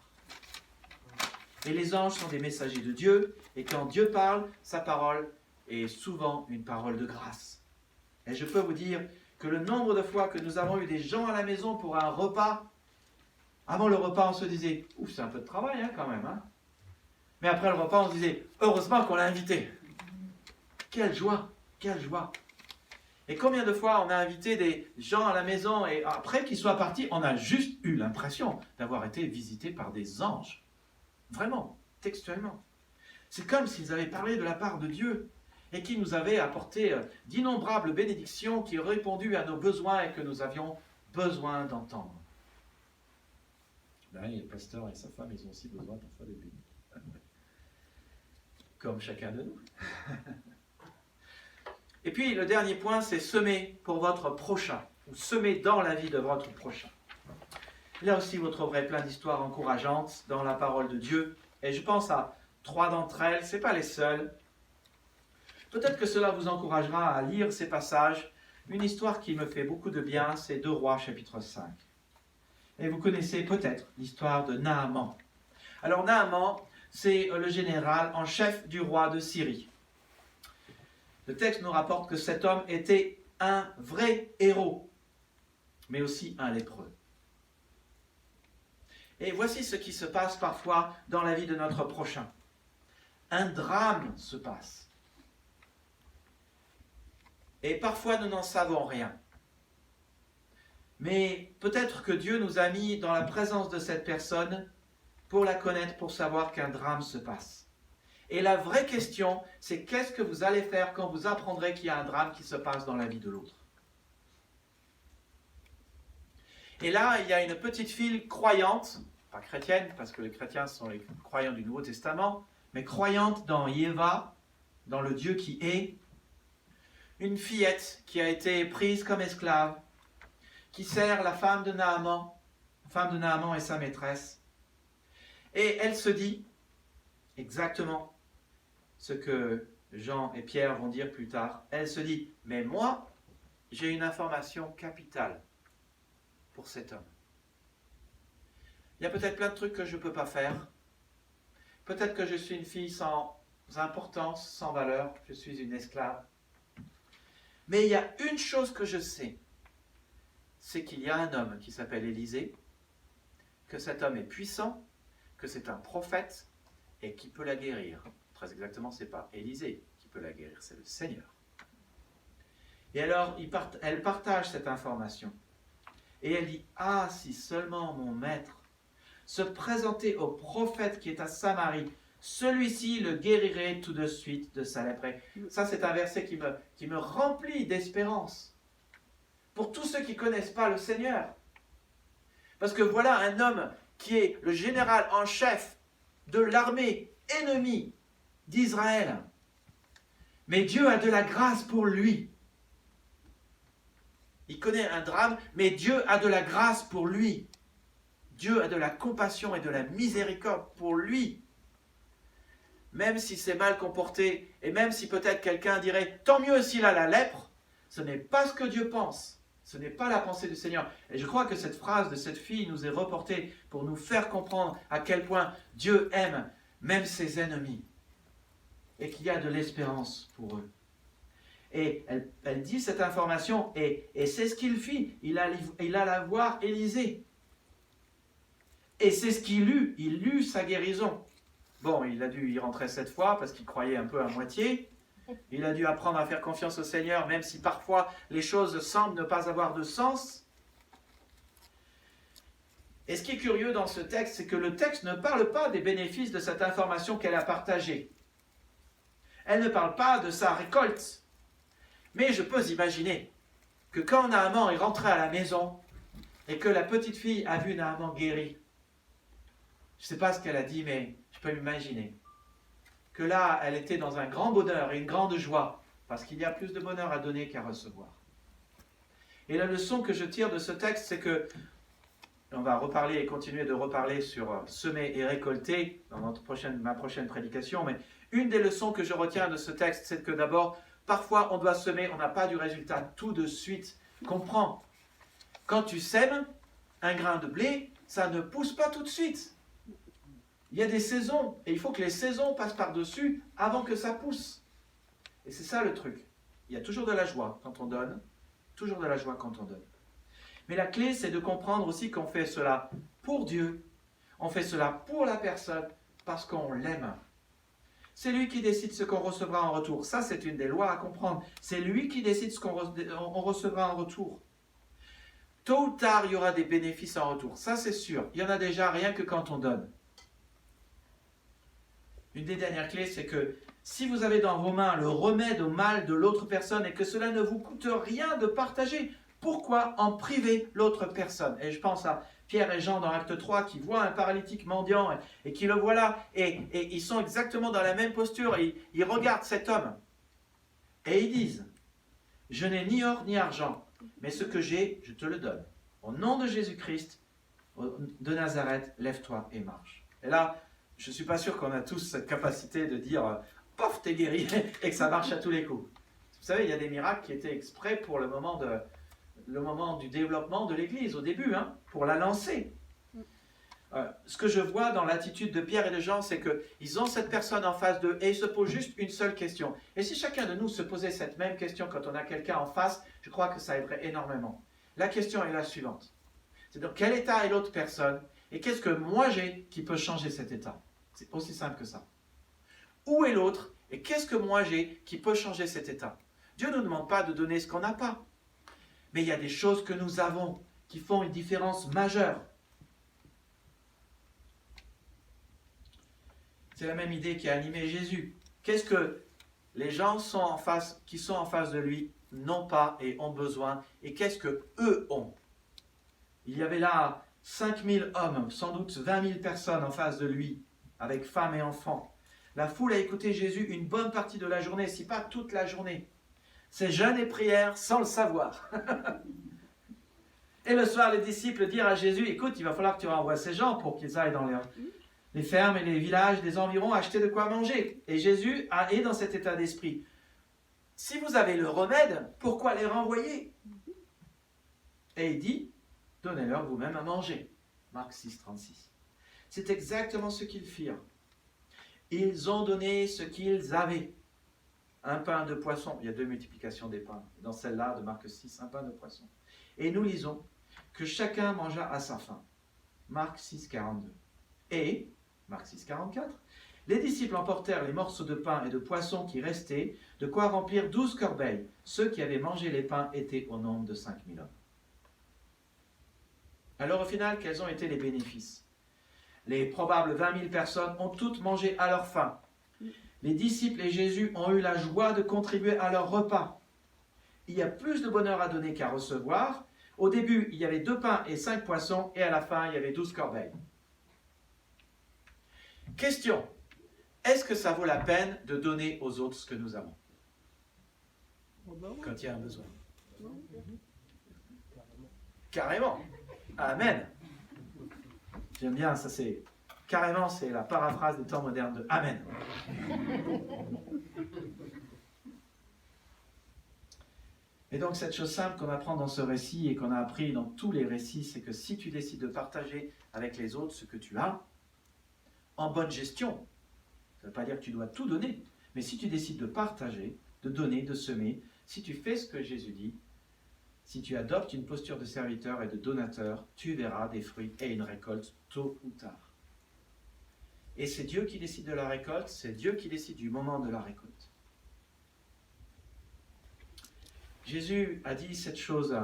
Et les anges sont des messagers de Dieu, et quand Dieu parle, sa parole est souvent une parole de grâce. Et je peux vous dire que le nombre de fois que nous avons eu des gens à la maison pour un repas, avant le repas on se disait « Ouf, c'est un peu de travail hein, quand même. Hein. » Mais après le repas on se disait « Heureusement qu'on l'a invité. » Quelle joie, quelle joie. Et combien de fois on a invité des gens à la maison et après qu'ils soient partis, on a juste eu l'impression d'avoir été visité par des anges. Vraiment, textuellement. C'est comme s'ils avaient parlé de la part de Dieu et qu'ils nous avaient apporté d'innombrables bénédictions qui ont répondu à nos besoins et que nous avions besoin d'entendre. Ben, et le pasteur et sa femme, ils ont aussi besoin parfois d'être bénis. Comme chacun de nous. Et puis le dernier point, c'est semer pour votre prochain, ou semer dans la vie de votre prochain. Là aussi, vous trouverez plein d'histoires encourageantes dans la parole de Dieu, et je pense à 3 d'entre elles, ce n'est pas les seules. Peut-être que cela vous encouragera à lire ces passages. Une histoire qui me fait beaucoup de bien, c'est 2 Rois, chapitre 5. Et vous connaissez peut-être l'histoire de Naaman. Alors Naaman, c'est le général en chef du roi de Syrie. Le texte nous rapporte que cet homme était un vrai héros, mais aussi un lépreux. Et voici ce qui se passe parfois dans la vie de notre prochain. Un drame se passe. Et parfois nous n'en savons rien. Mais peut-être que Dieu nous a mis dans la présence de cette personne pour la connaître, pour savoir qu'un drame se passe. Et la vraie question, c'est qu'est-ce que vous allez faire quand vous apprendrez qu'il y a un drame qui se passe dans la vie de l'autre? Et là, il y a une petite fille croyante, pas chrétienne, parce que les chrétiens sont les croyants du Nouveau Testament, mais croyante dans Yéva, dans le Dieu qui est, une fillette qui a été prise comme esclave, qui sert la femme de Naaman et sa maîtresse. Et elle se dit exactement ce que Jean et Pierre vont dire plus tard. Elle se dit, mais moi, j'ai une information capitale pour cet homme. Il y a peut-être plein de trucs que je ne peux pas faire. Peut-être que je suis une fille sans importance, sans valeur. Je suis une esclave. Mais il y a une chose que je sais, c'est qu'il y a un homme qui s'appelle Élisée, que cet homme est puissant, que c'est un prophète et qui peut la guérir. Très exactement, ce n'est pas Élisée qui peut la guérir, c'est le Seigneur. Et alors, elle partage cette information. Et elle dit, ah, si seulement mon maître se présentait au prophète qui est à Samarie, celui-ci le guérirait tout de suite de sa lèpre. Ça, c'est un verset qui me remplit d'espérance pour tous ceux qui ne connaissent pas le Seigneur. Parce que voilà un homme qui est le général en chef de l'armée ennemie d'Israël. Mais Dieu a de la grâce pour lui. Il connaît un drame, mais Dieu a de la grâce pour lui. Dieu a de la compassion et de la miséricorde pour lui. Même si c'est mal comporté, et même si peut-être quelqu'un dirait, tant mieux s'il a la lèpre, ce n'est pas ce que Dieu pense. Ce n'est pas la pensée du Seigneur. Et je crois que cette phrase de cette fille nous est reportée pour nous faire comprendre à quel point Dieu aime même ses ennemis. Et qu'il y a de l'espérance pour eux. Et elle dit cette information, et c'est ce qu'il fit. Il alla voir Élisée. Et c'est ce qu'il eut. Il eut sa guérison. Bon, il a dû y rentrer 7 fois parce qu'il croyait un peu à moitié. Il a dû apprendre à faire confiance au Seigneur, même si parfois les choses semblent ne pas avoir de sens. Et ce qui est curieux dans ce texte, c'est que le texte ne parle pas des bénéfices de cette information qu'elle a partagée. Elle ne parle pas de sa récolte. Mais je peux imaginer que quand Naaman est rentré à la maison et que la petite fille a vu Naaman guéri, je ne sais pas ce qu'elle a dit, mais je peux m'imaginer que là, elle était dans un grand bonheur et une grande joie, parce qu'il y a plus de bonheur à donner qu'à recevoir. Et la leçon que je tire de ce texte, c'est que, on va reparler et continuer de reparler sur semer et récolter dans ma prochaine prédication, mais une des leçons que je retiens de ce texte, c'est que d'abord, parfois on doit semer, on n'a pas du résultat tout de suite. Comprends, quand tu sèmes un grain de blé, ça ne pousse pas tout de suite. Il y a des saisons, et il faut que les saisons passent par-dessus avant que ça pousse. Et c'est ça le truc. Il y a toujours de la joie quand on donne, toujours de la joie quand on donne. Mais la clé, c'est de comprendre aussi qu'on fait cela pour Dieu, on fait cela pour la personne, parce qu'on l'aime. C'est lui qui décide ce qu'on recevra en retour. Ça, c'est une des lois à comprendre. C'est lui qui décide ce qu'on recevra en retour. Tôt ou tard, il y aura des bénéfices en retour. Ça, c'est sûr. Il y en a déjà rien que quand on donne. Une des dernières clés, c'est que si vous avez dans vos mains le remède au mal de l'autre personne et que cela ne vous coûte rien de partager, pourquoi en priver l'autre personne? Et je pense à Pierre et Jean dans Acte 3 qui voient un paralytique mendiant et qui le voient là et ils sont exactement dans la même posture et ils regardent cet homme et ils disent « Je n'ai ni or ni argent, mais ce que j'ai, je te le donne. Au nom de Jésus-Christ de Nazareth, lève-toi et marche. » Et là, je ne suis pas sûr qu'on a tous cette capacité de dire « Pof, t'es guéri » et que ça marche à tous les coups. Vous savez, il y a des miracles qui étaient exprès pour le moment du développement de l'Église, au début, pour la lancer. Ce que je vois dans l'attitude de Pierre et de Jean, c'est qu'ils ont cette personne en face d'eux et ils se posent juste une seule question. Et si chacun de nous se posait cette même question quand on a quelqu'un en face, je crois que ça aiderait énormément. La question est la suivante. C'est dans quel état est l'autre personne et qu'est-ce que moi j'ai qui peut changer cet état? C'est aussi simple que ça. Où est l'autre et qu'est-ce que moi j'ai qui peut changer cet état? Dieu ne nous demande pas de donner ce qu'on n'a pas. Mais il y a des choses que nous avons qui font une différence majeure. C'est la même idée qui a animé Jésus. Qu'est-ce que les gens qui sont en face de lui n'ont pas et ont besoin, et qu'est-ce qu'eux ont? Il y avait là 5000 hommes, sans doute 20 000 personnes en face de lui, avec femmes et enfants. La foule a écouté Jésus une bonne partie de la journée, si pas toute la journée. C'est jeûne et prière sans le savoir. Et le soir, les disciples dirent à Jésus, écoute, il va falloir que tu renvoies ces gens pour qu'ils aillent dans les fermes et les villages des environs acheter de quoi manger. Et Jésus est dans cet état d'esprit. Si vous avez le remède, pourquoi les renvoyer? Et il dit, donnez-leur vous-même à manger. Marc 6, 36. C'est exactement ce qu'ils firent. Ils ont donné ce qu'ils avaient. Un pain de poisson. Il y a 2 multiplications des pains. Dans celle-là de Marc 6, un pain de poisson. Et nous lisons que chacun mangea à sa faim. Marc 6, 42. Et, Marc 6, 44, les disciples emportèrent les morceaux de pain et de poisson qui restaient, de quoi remplir 12 corbeilles. Ceux qui avaient mangé les pains étaient au nombre de 5000 hommes. Alors au final, quels ont été les bénéfices? Les probables 20 000 personnes ont toutes mangé à leur faim. Les disciples et Jésus ont eu la joie de contribuer à leur repas. Il y a plus de bonheur à donner qu'à recevoir. Au début, il y avait 2 pains et 5 poissons, et à la fin, il y avait 12 corbeilles. Question. Est-ce que ça vaut la peine de donner aux autres ce que nous avons? Quand il y a un besoin. Carrément. Amen. J'aime bien, ça c'est... Carrément, c'est la paraphrase des temps modernes de Amen. Et donc cette chose simple qu'on apprend dans ce récit et qu'on a appris dans tous les récits, c'est que si tu décides de partager avec les autres ce que tu as, en bonne gestion, ça ne veut pas dire que tu dois tout donner, mais si tu décides de partager, de donner, de semer, si tu fais ce que Jésus dit, si tu adoptes une posture de serviteur et de donateur, tu verras des fruits et une récolte tôt ou tard. Et c'est Dieu qui décide de la récolte, c'est Dieu qui décide du moment de la récolte. Jésus a dit cette chose,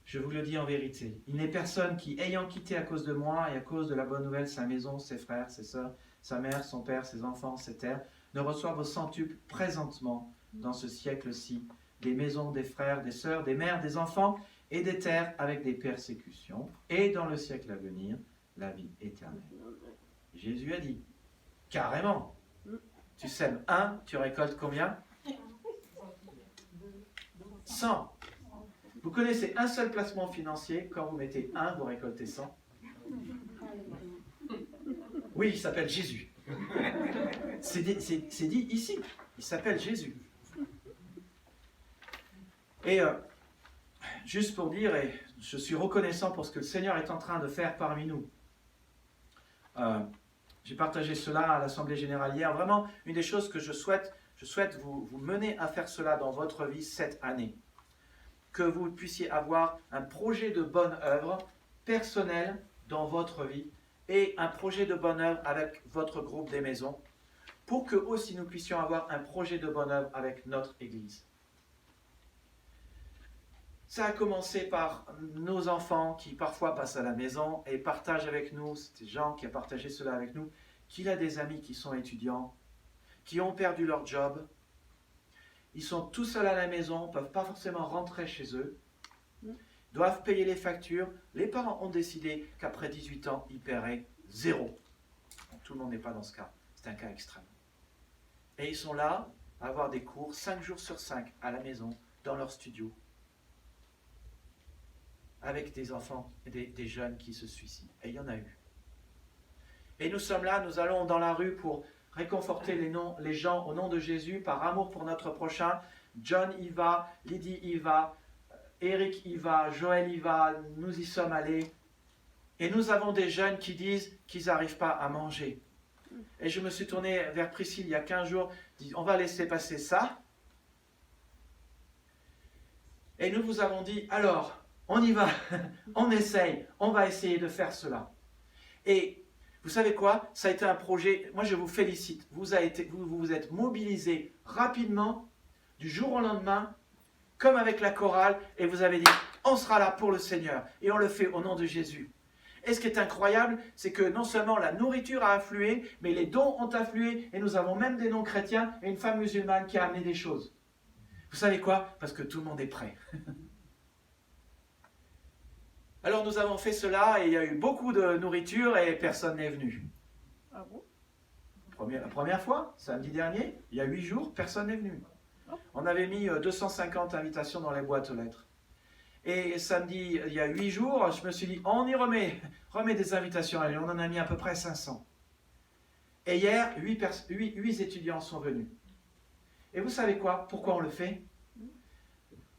je vous le dis en vérité, il n'est personne qui, ayant quitté à cause de moi et à cause de la bonne nouvelle sa maison, ses frères, ses sœurs, sa mère, son père, ses enfants, ses terres, ne reçoive au centuple présentement dans ce siècle-ci des maisons, des frères, des sœurs, des mères, des enfants et des terres avec des persécutions, et dans le siècle à venir, la vie éternelle. Jésus a dit, carrément, tu sèmes 1, tu récoltes combien? 100. Vous connaissez un seul placement financier, quand vous mettez 1, vous récoltez 100. Oui, il s'appelle Jésus. C'est dit ici, il s'appelle Jésus. Et juste pour dire, et je suis reconnaissant pour ce que le Seigneur est en train de faire parmi nous. J'ai partagé cela à l'Assemblée Générale hier. Vraiment, une des choses que je souhaite vous mener à faire cela dans votre vie cette année. Que vous puissiez avoir un projet de bonne œuvre personnel dans votre vie et un projet de bonne œuvre avec votre groupe des maisons, pour que aussi nous puissions avoir un projet de bonne œuvre avec notre Église. Ça a commencé par nos enfants qui parfois passent à la maison et partagent avec nous, c'est Jean qui a partagé cela avec nous, qu'il a des amis qui sont étudiants, qui ont perdu leur job, ils sont tout seuls à la maison, ne peuvent pas forcément rentrer chez eux, doivent payer les factures, les parents ont décidé qu'après 18 ans, ils paieraient 0. Donc, tout le monde n'est pas dans ce cas, c'est un cas extrême. Et ils sont là à avoir des cours 5 jours sur 5 à la maison, dans leur studio, avec des enfants et des jeunes qui se suicident. Et il y en a eu. Et nous sommes là, nous allons dans la rue pour réconforter les gens au nom de Jésus, par amour pour notre prochain. John y va, Lydie y va, Eric y va, Joël y va, nous y sommes allés. Et nous avons des jeunes qui disent qu'ils n'arrivent pas à manger. Et je me suis tourné vers Priscille il y a 15 jours, dit on va laisser passer ça. Et nous vous avons dit, alors, on y va, on essaye, on va essayer de faire cela. Et vous savez quoi? Ça a été un projet, moi je vous félicite, vous vous êtes mobilisés rapidement, du jour au lendemain, comme avec la chorale, et vous avez dit, on sera là pour le Seigneur, et on le fait au nom de Jésus. Et ce qui est incroyable, c'est que non seulement la nourriture a afflué, mais les dons ont afflué, et nous avons même des non-chrétiens, et une femme musulmane qui a amené des choses. Vous savez quoi? Parce que tout le monde est prêt. Alors nous avons fait cela et il y a eu beaucoup de nourriture et personne n'est venu. Ah bon? La première fois, samedi dernier, il y a 8 jours, personne n'est venu. On avait mis 250 invitations dans les boîtes aux lettres. Et samedi, il y a 8 jours, je me suis dit, on y remet des invitations. Et on en a mis à peu près 500. Et hier, 8 étudiants sont venus. Et vous savez quoi? Pourquoi on le fait?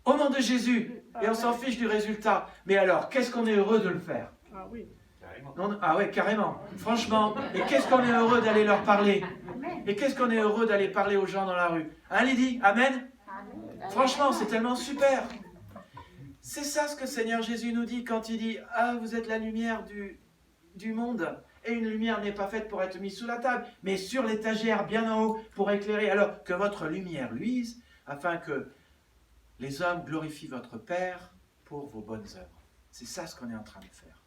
Au nom de Jésus, et on s'en fiche du résultat. Mais alors, qu'est-ce qu'on est heureux de le faire? Ah oui. Non, ah ouais, carrément. Franchement, et qu'est-ce qu'on est heureux d'aller leur parler? Et qu'est-ce qu'on est heureux d'aller parler aux gens dans la rue? Hein, Lydie? Amen? Franchement, c'est tellement super. C'est ça ce que le Seigneur Jésus nous dit quand il dit « Ah, vous êtes la lumière du monde. Et une lumière n'est pas faite pour être mise sous la table, mais sur l'étagère, bien en haut, pour éclairer. Alors que votre lumière luise, afin que les hommes glorifient votre Père pour vos bonnes œuvres. » C'est ça ce qu'on est en train de faire.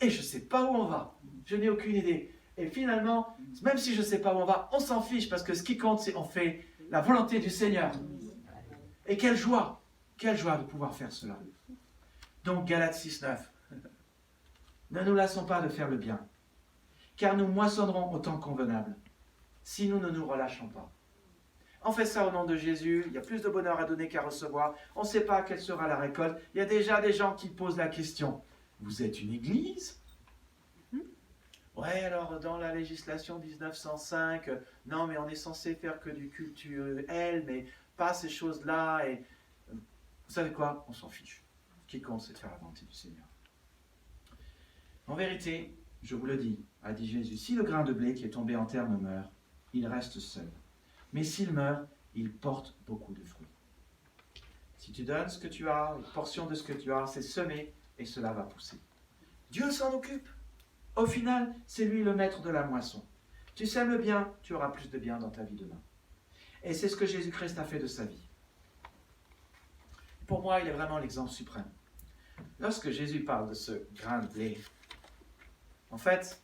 Et je ne sais pas où on va. Je n'ai aucune idée. Et finalement, même si je ne sais pas où on va, on s'en fiche parce que ce qui compte, c'est qu'on fait la volonté du Seigneur. Et quelle joie de pouvoir faire cela. Donc Galates 6,9. Ne nous lassons pas de faire le bien, car nous moissonnerons au temps convenable, si nous ne nous relâchons pas. On fait ça au nom de Jésus, il y a plus de bonheur à donner qu'à recevoir, on ne sait pas quelle sera la récolte. Il y a déjà des gens qui posent la question, vous êtes une église ? Ouais, alors dans la législation 1905, non mais on est censé faire que du cultuel, mais pas ces choses-là, et vous savez quoi ? On s'en fiche. Ce qui compte, c'est de faire la volonté du Seigneur. En vérité, je vous le dis, a dit Jésus, si le grain de blé qui est tombé en terre meurt, il reste seul. Mais s'il meurt, il porte beaucoup de fruits. Si tu donnes ce que tu as, une portion de ce que tu as, c'est semé et cela va pousser. Dieu s'en occupe. Au final, c'est lui le maître de la moisson. Tu sèmes le bien, tu auras plus de bien dans ta vie demain. Et c'est ce que Jésus-Christ a fait de sa vie. Pour moi, il est vraiment l'exemple suprême. Lorsque Jésus parle de ce grain de blé, en fait,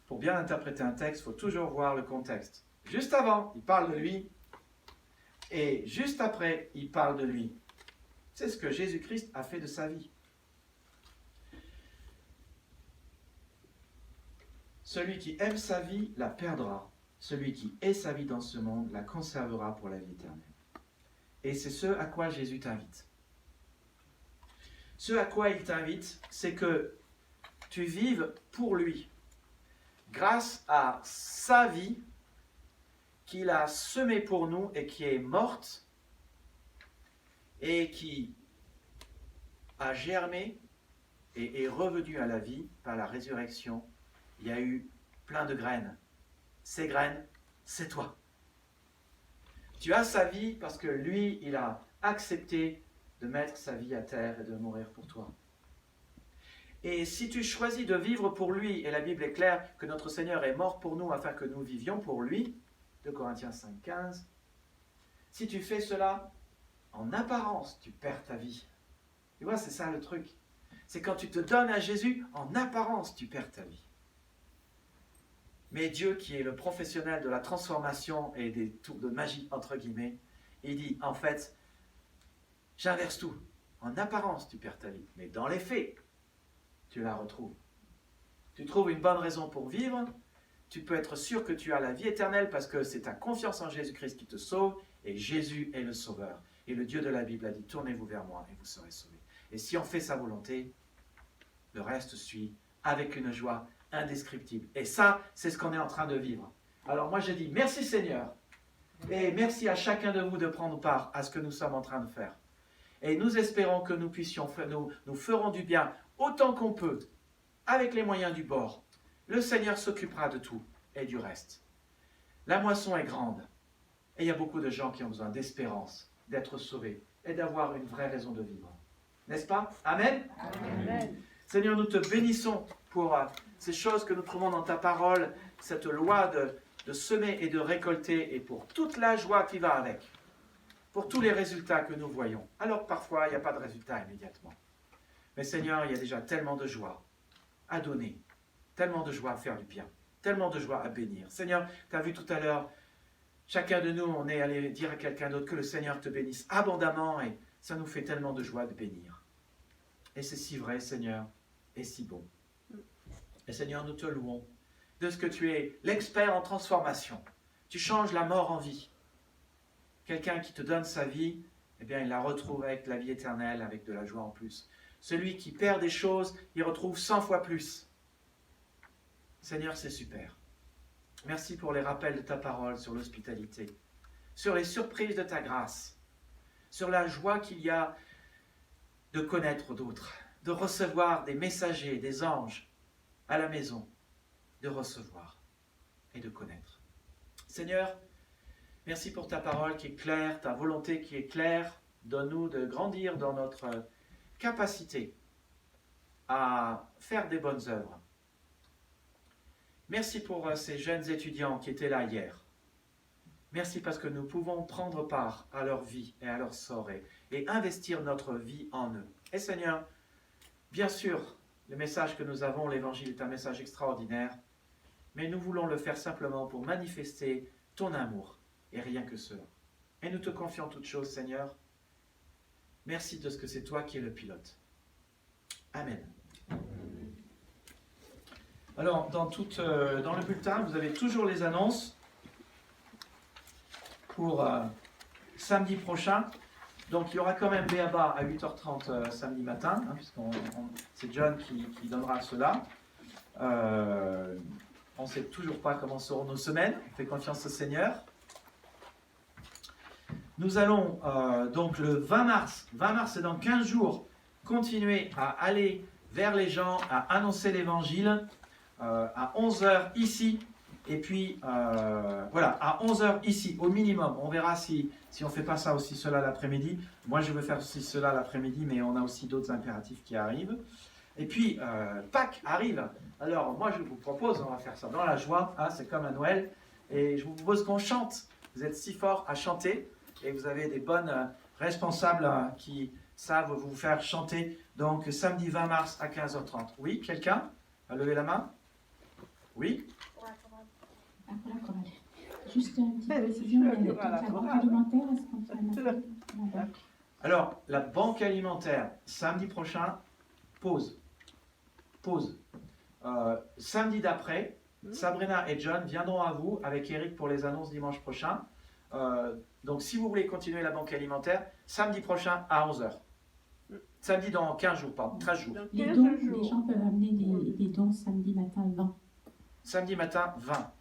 pour bien interpréter un texte, il faut toujours voir le contexte. Juste avant, il parle de lui, et juste après, il parle de lui. C'est ce que Jésus-Christ a fait de sa vie. Celui qui aime sa vie la perdra. Celui qui hait sa vie dans ce monde la conservera pour la vie éternelle. Et c'est ce à quoi Jésus t'invite. Ce à quoi il t'invite, c'est que tu vives pour lui, grâce à sa vie qu'il a semée pour nous et qui est morte et qui a germé et est revenue à la vie par la résurrection. Il y a eu plein de graines. Ces graines, c'est toi. Tu as sa vie parce que lui, il a accepté de mettre sa vie à terre et de mourir pour toi. Et si tu choisis de vivre pour lui, et la Bible est claire que notre Seigneur est mort pour nous afin que nous vivions pour lui, 2 Corinthiens 5,15, si tu fais cela, en apparence, tu perds ta vie. Tu vois, c'est ça le truc. C'est quand tu te donnes à Jésus, en apparence, tu perds ta vie. Mais Dieu, qui est le professionnel de la transformation et des tours de magie, entre guillemets, il dit, en fait, j'inverse tout. En apparence, tu perds ta vie. Mais dans les faits, tu la retrouves. Tu trouves une bonne raison pour vivre. Tu peux être sûr que tu as la vie éternelle parce que c'est ta confiance en Jésus-Christ qui te sauve. Et Jésus est le sauveur. Et le Dieu de la Bible a dit, tournez-vous vers moi et vous serez sauvés. Et si on fait sa volonté, le reste suit avec une joie indescriptible. Et ça, c'est ce qu'on est en train de vivre. Alors moi, je dis merci Seigneur. Et merci à chacun de vous de prendre part à ce que nous sommes en train de faire. Et nous espérons que nous puissions faire, nous ferons du bien autant qu'on peut, avec les moyens du bord. Le Seigneur s'occupera de tout et du reste. La moisson est grande. Et il y a beaucoup de gens qui ont besoin d'espérance, d'être sauvés et d'avoir une vraie raison de vivre. N'est-ce pas? Amen. Amen. Seigneur, nous te bénissons pour ces choses que nous trouvons dans ta parole, cette loi de semer et de récolter, et pour toute la joie qui va avec, pour tous les résultats que nous voyons. Alors parfois, il n'y a pas de résultat immédiatement. Mais Seigneur, il y a déjà tellement de joie à donner, tellement de joie à faire du bien, tellement de joie à bénir. Seigneur, tu as vu tout à l'heure, chacun de nous, on est allé dire à quelqu'un d'autre que le Seigneur te bénisse abondamment, et ça nous fait tellement de joie de bénir. Et c'est si vrai, Seigneur, et si bon. Et Seigneur, nous te louons de ce que tu es l'expert en transformation. Tu changes la mort en vie. Quelqu'un qui te donne sa vie, eh bien, il la retrouve avec la vie éternelle, avec de la joie en plus. Celui qui perd des choses, il retrouve 100 fois plus. Seigneur, c'est super. Merci pour les rappels de ta parole sur l'hospitalité, sur les surprises de ta grâce, sur la joie qu'il y a de connaître d'autres, de recevoir des messagers, des anges à la maison, de recevoir et de connaître. Seigneur, merci pour ta parole qui est claire, ta volonté qui est claire. Donne-nous de grandir dans notre capacité à faire des bonnes œuvres. Merci pour ces jeunes étudiants qui étaient là hier. Merci parce que nous pouvons prendre part à leur vie et à leur sort et investir notre vie en eux. Et Seigneur, Bien sûr, le message que nous avons, l'évangile est un message extraordinaire, mais nous voulons le faire simplement pour manifester ton amour, et rien que cela. Et nous te confions toutes choses, Seigneur. Merci de ce que c'est toi qui es le pilote. Amen. Alors, dans le bulletin, vous avez toujours les annonces pour samedi prochain. Donc, il y aura quand même Béaba à 8h30 samedi matin, puisque c'est John qui donnera cela. On ne sait toujours pas comment seront nos semaines. On fait confiance au Seigneur. Nous allons donc le 20 mars c'est dans 15 jours, continuer à aller vers les gens, à annoncer l'évangile à 11h ici. Et puis, voilà, à 11h ici, au minimum. On verra si on ne fait pas ça aussi, cela l'après-midi. Moi, je veux faire aussi cela l'après-midi, mais on a aussi d'autres impératifs qui arrivent. Et puis, Pâques arrive. Alors, moi, je vous propose, on va faire ça dans la joie. Hein, c'est comme à Noël. Et je vous propose qu'on chante. Vous êtes si forts à chanter. Et vous avez des bonnes responsables qui savent vous faire chanter. Donc, samedi 20 mars à 15h30. Oui, quelqu'un a levé la main? Oui? Ah, pour la chorale. Juste une petite précision, il y a la banque alimentaire, est-ce qu'on fait la banque? Alors, la banque alimentaire, samedi prochain, pause. Samedi d'après, Sabrina et John viendront à vous avec Eric pour les annonces dimanche prochain. Donc, si vous voulez continuer la banque alimentaire, samedi prochain à 11h. Samedi dans 15 jours, pardon, 13 jours. Les dons, les gens peuvent amener des dons samedi matin 20. Samedi matin 20.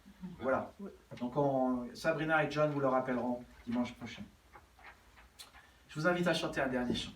Voilà. Donc, Sabrina et John vous le rappelleront dimanche prochain. Je vous invite à chanter un dernier chant.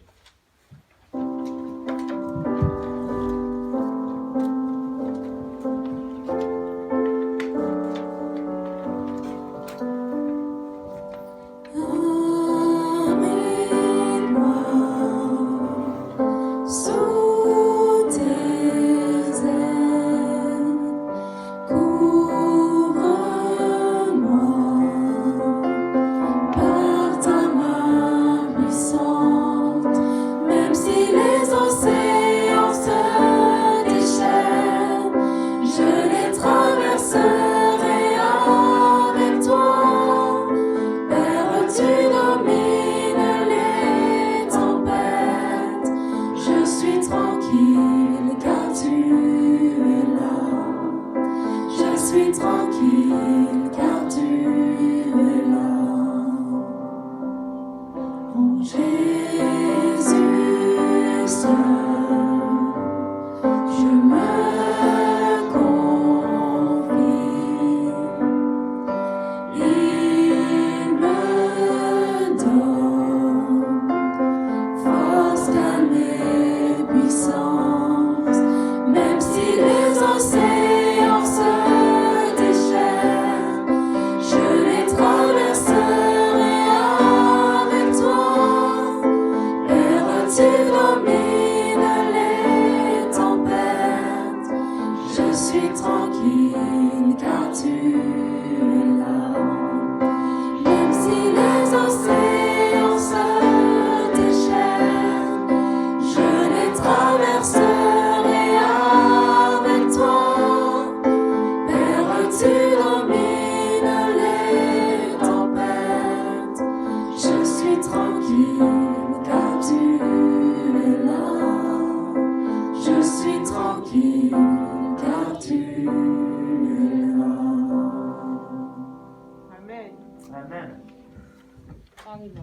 Amen. Amen. Arriba.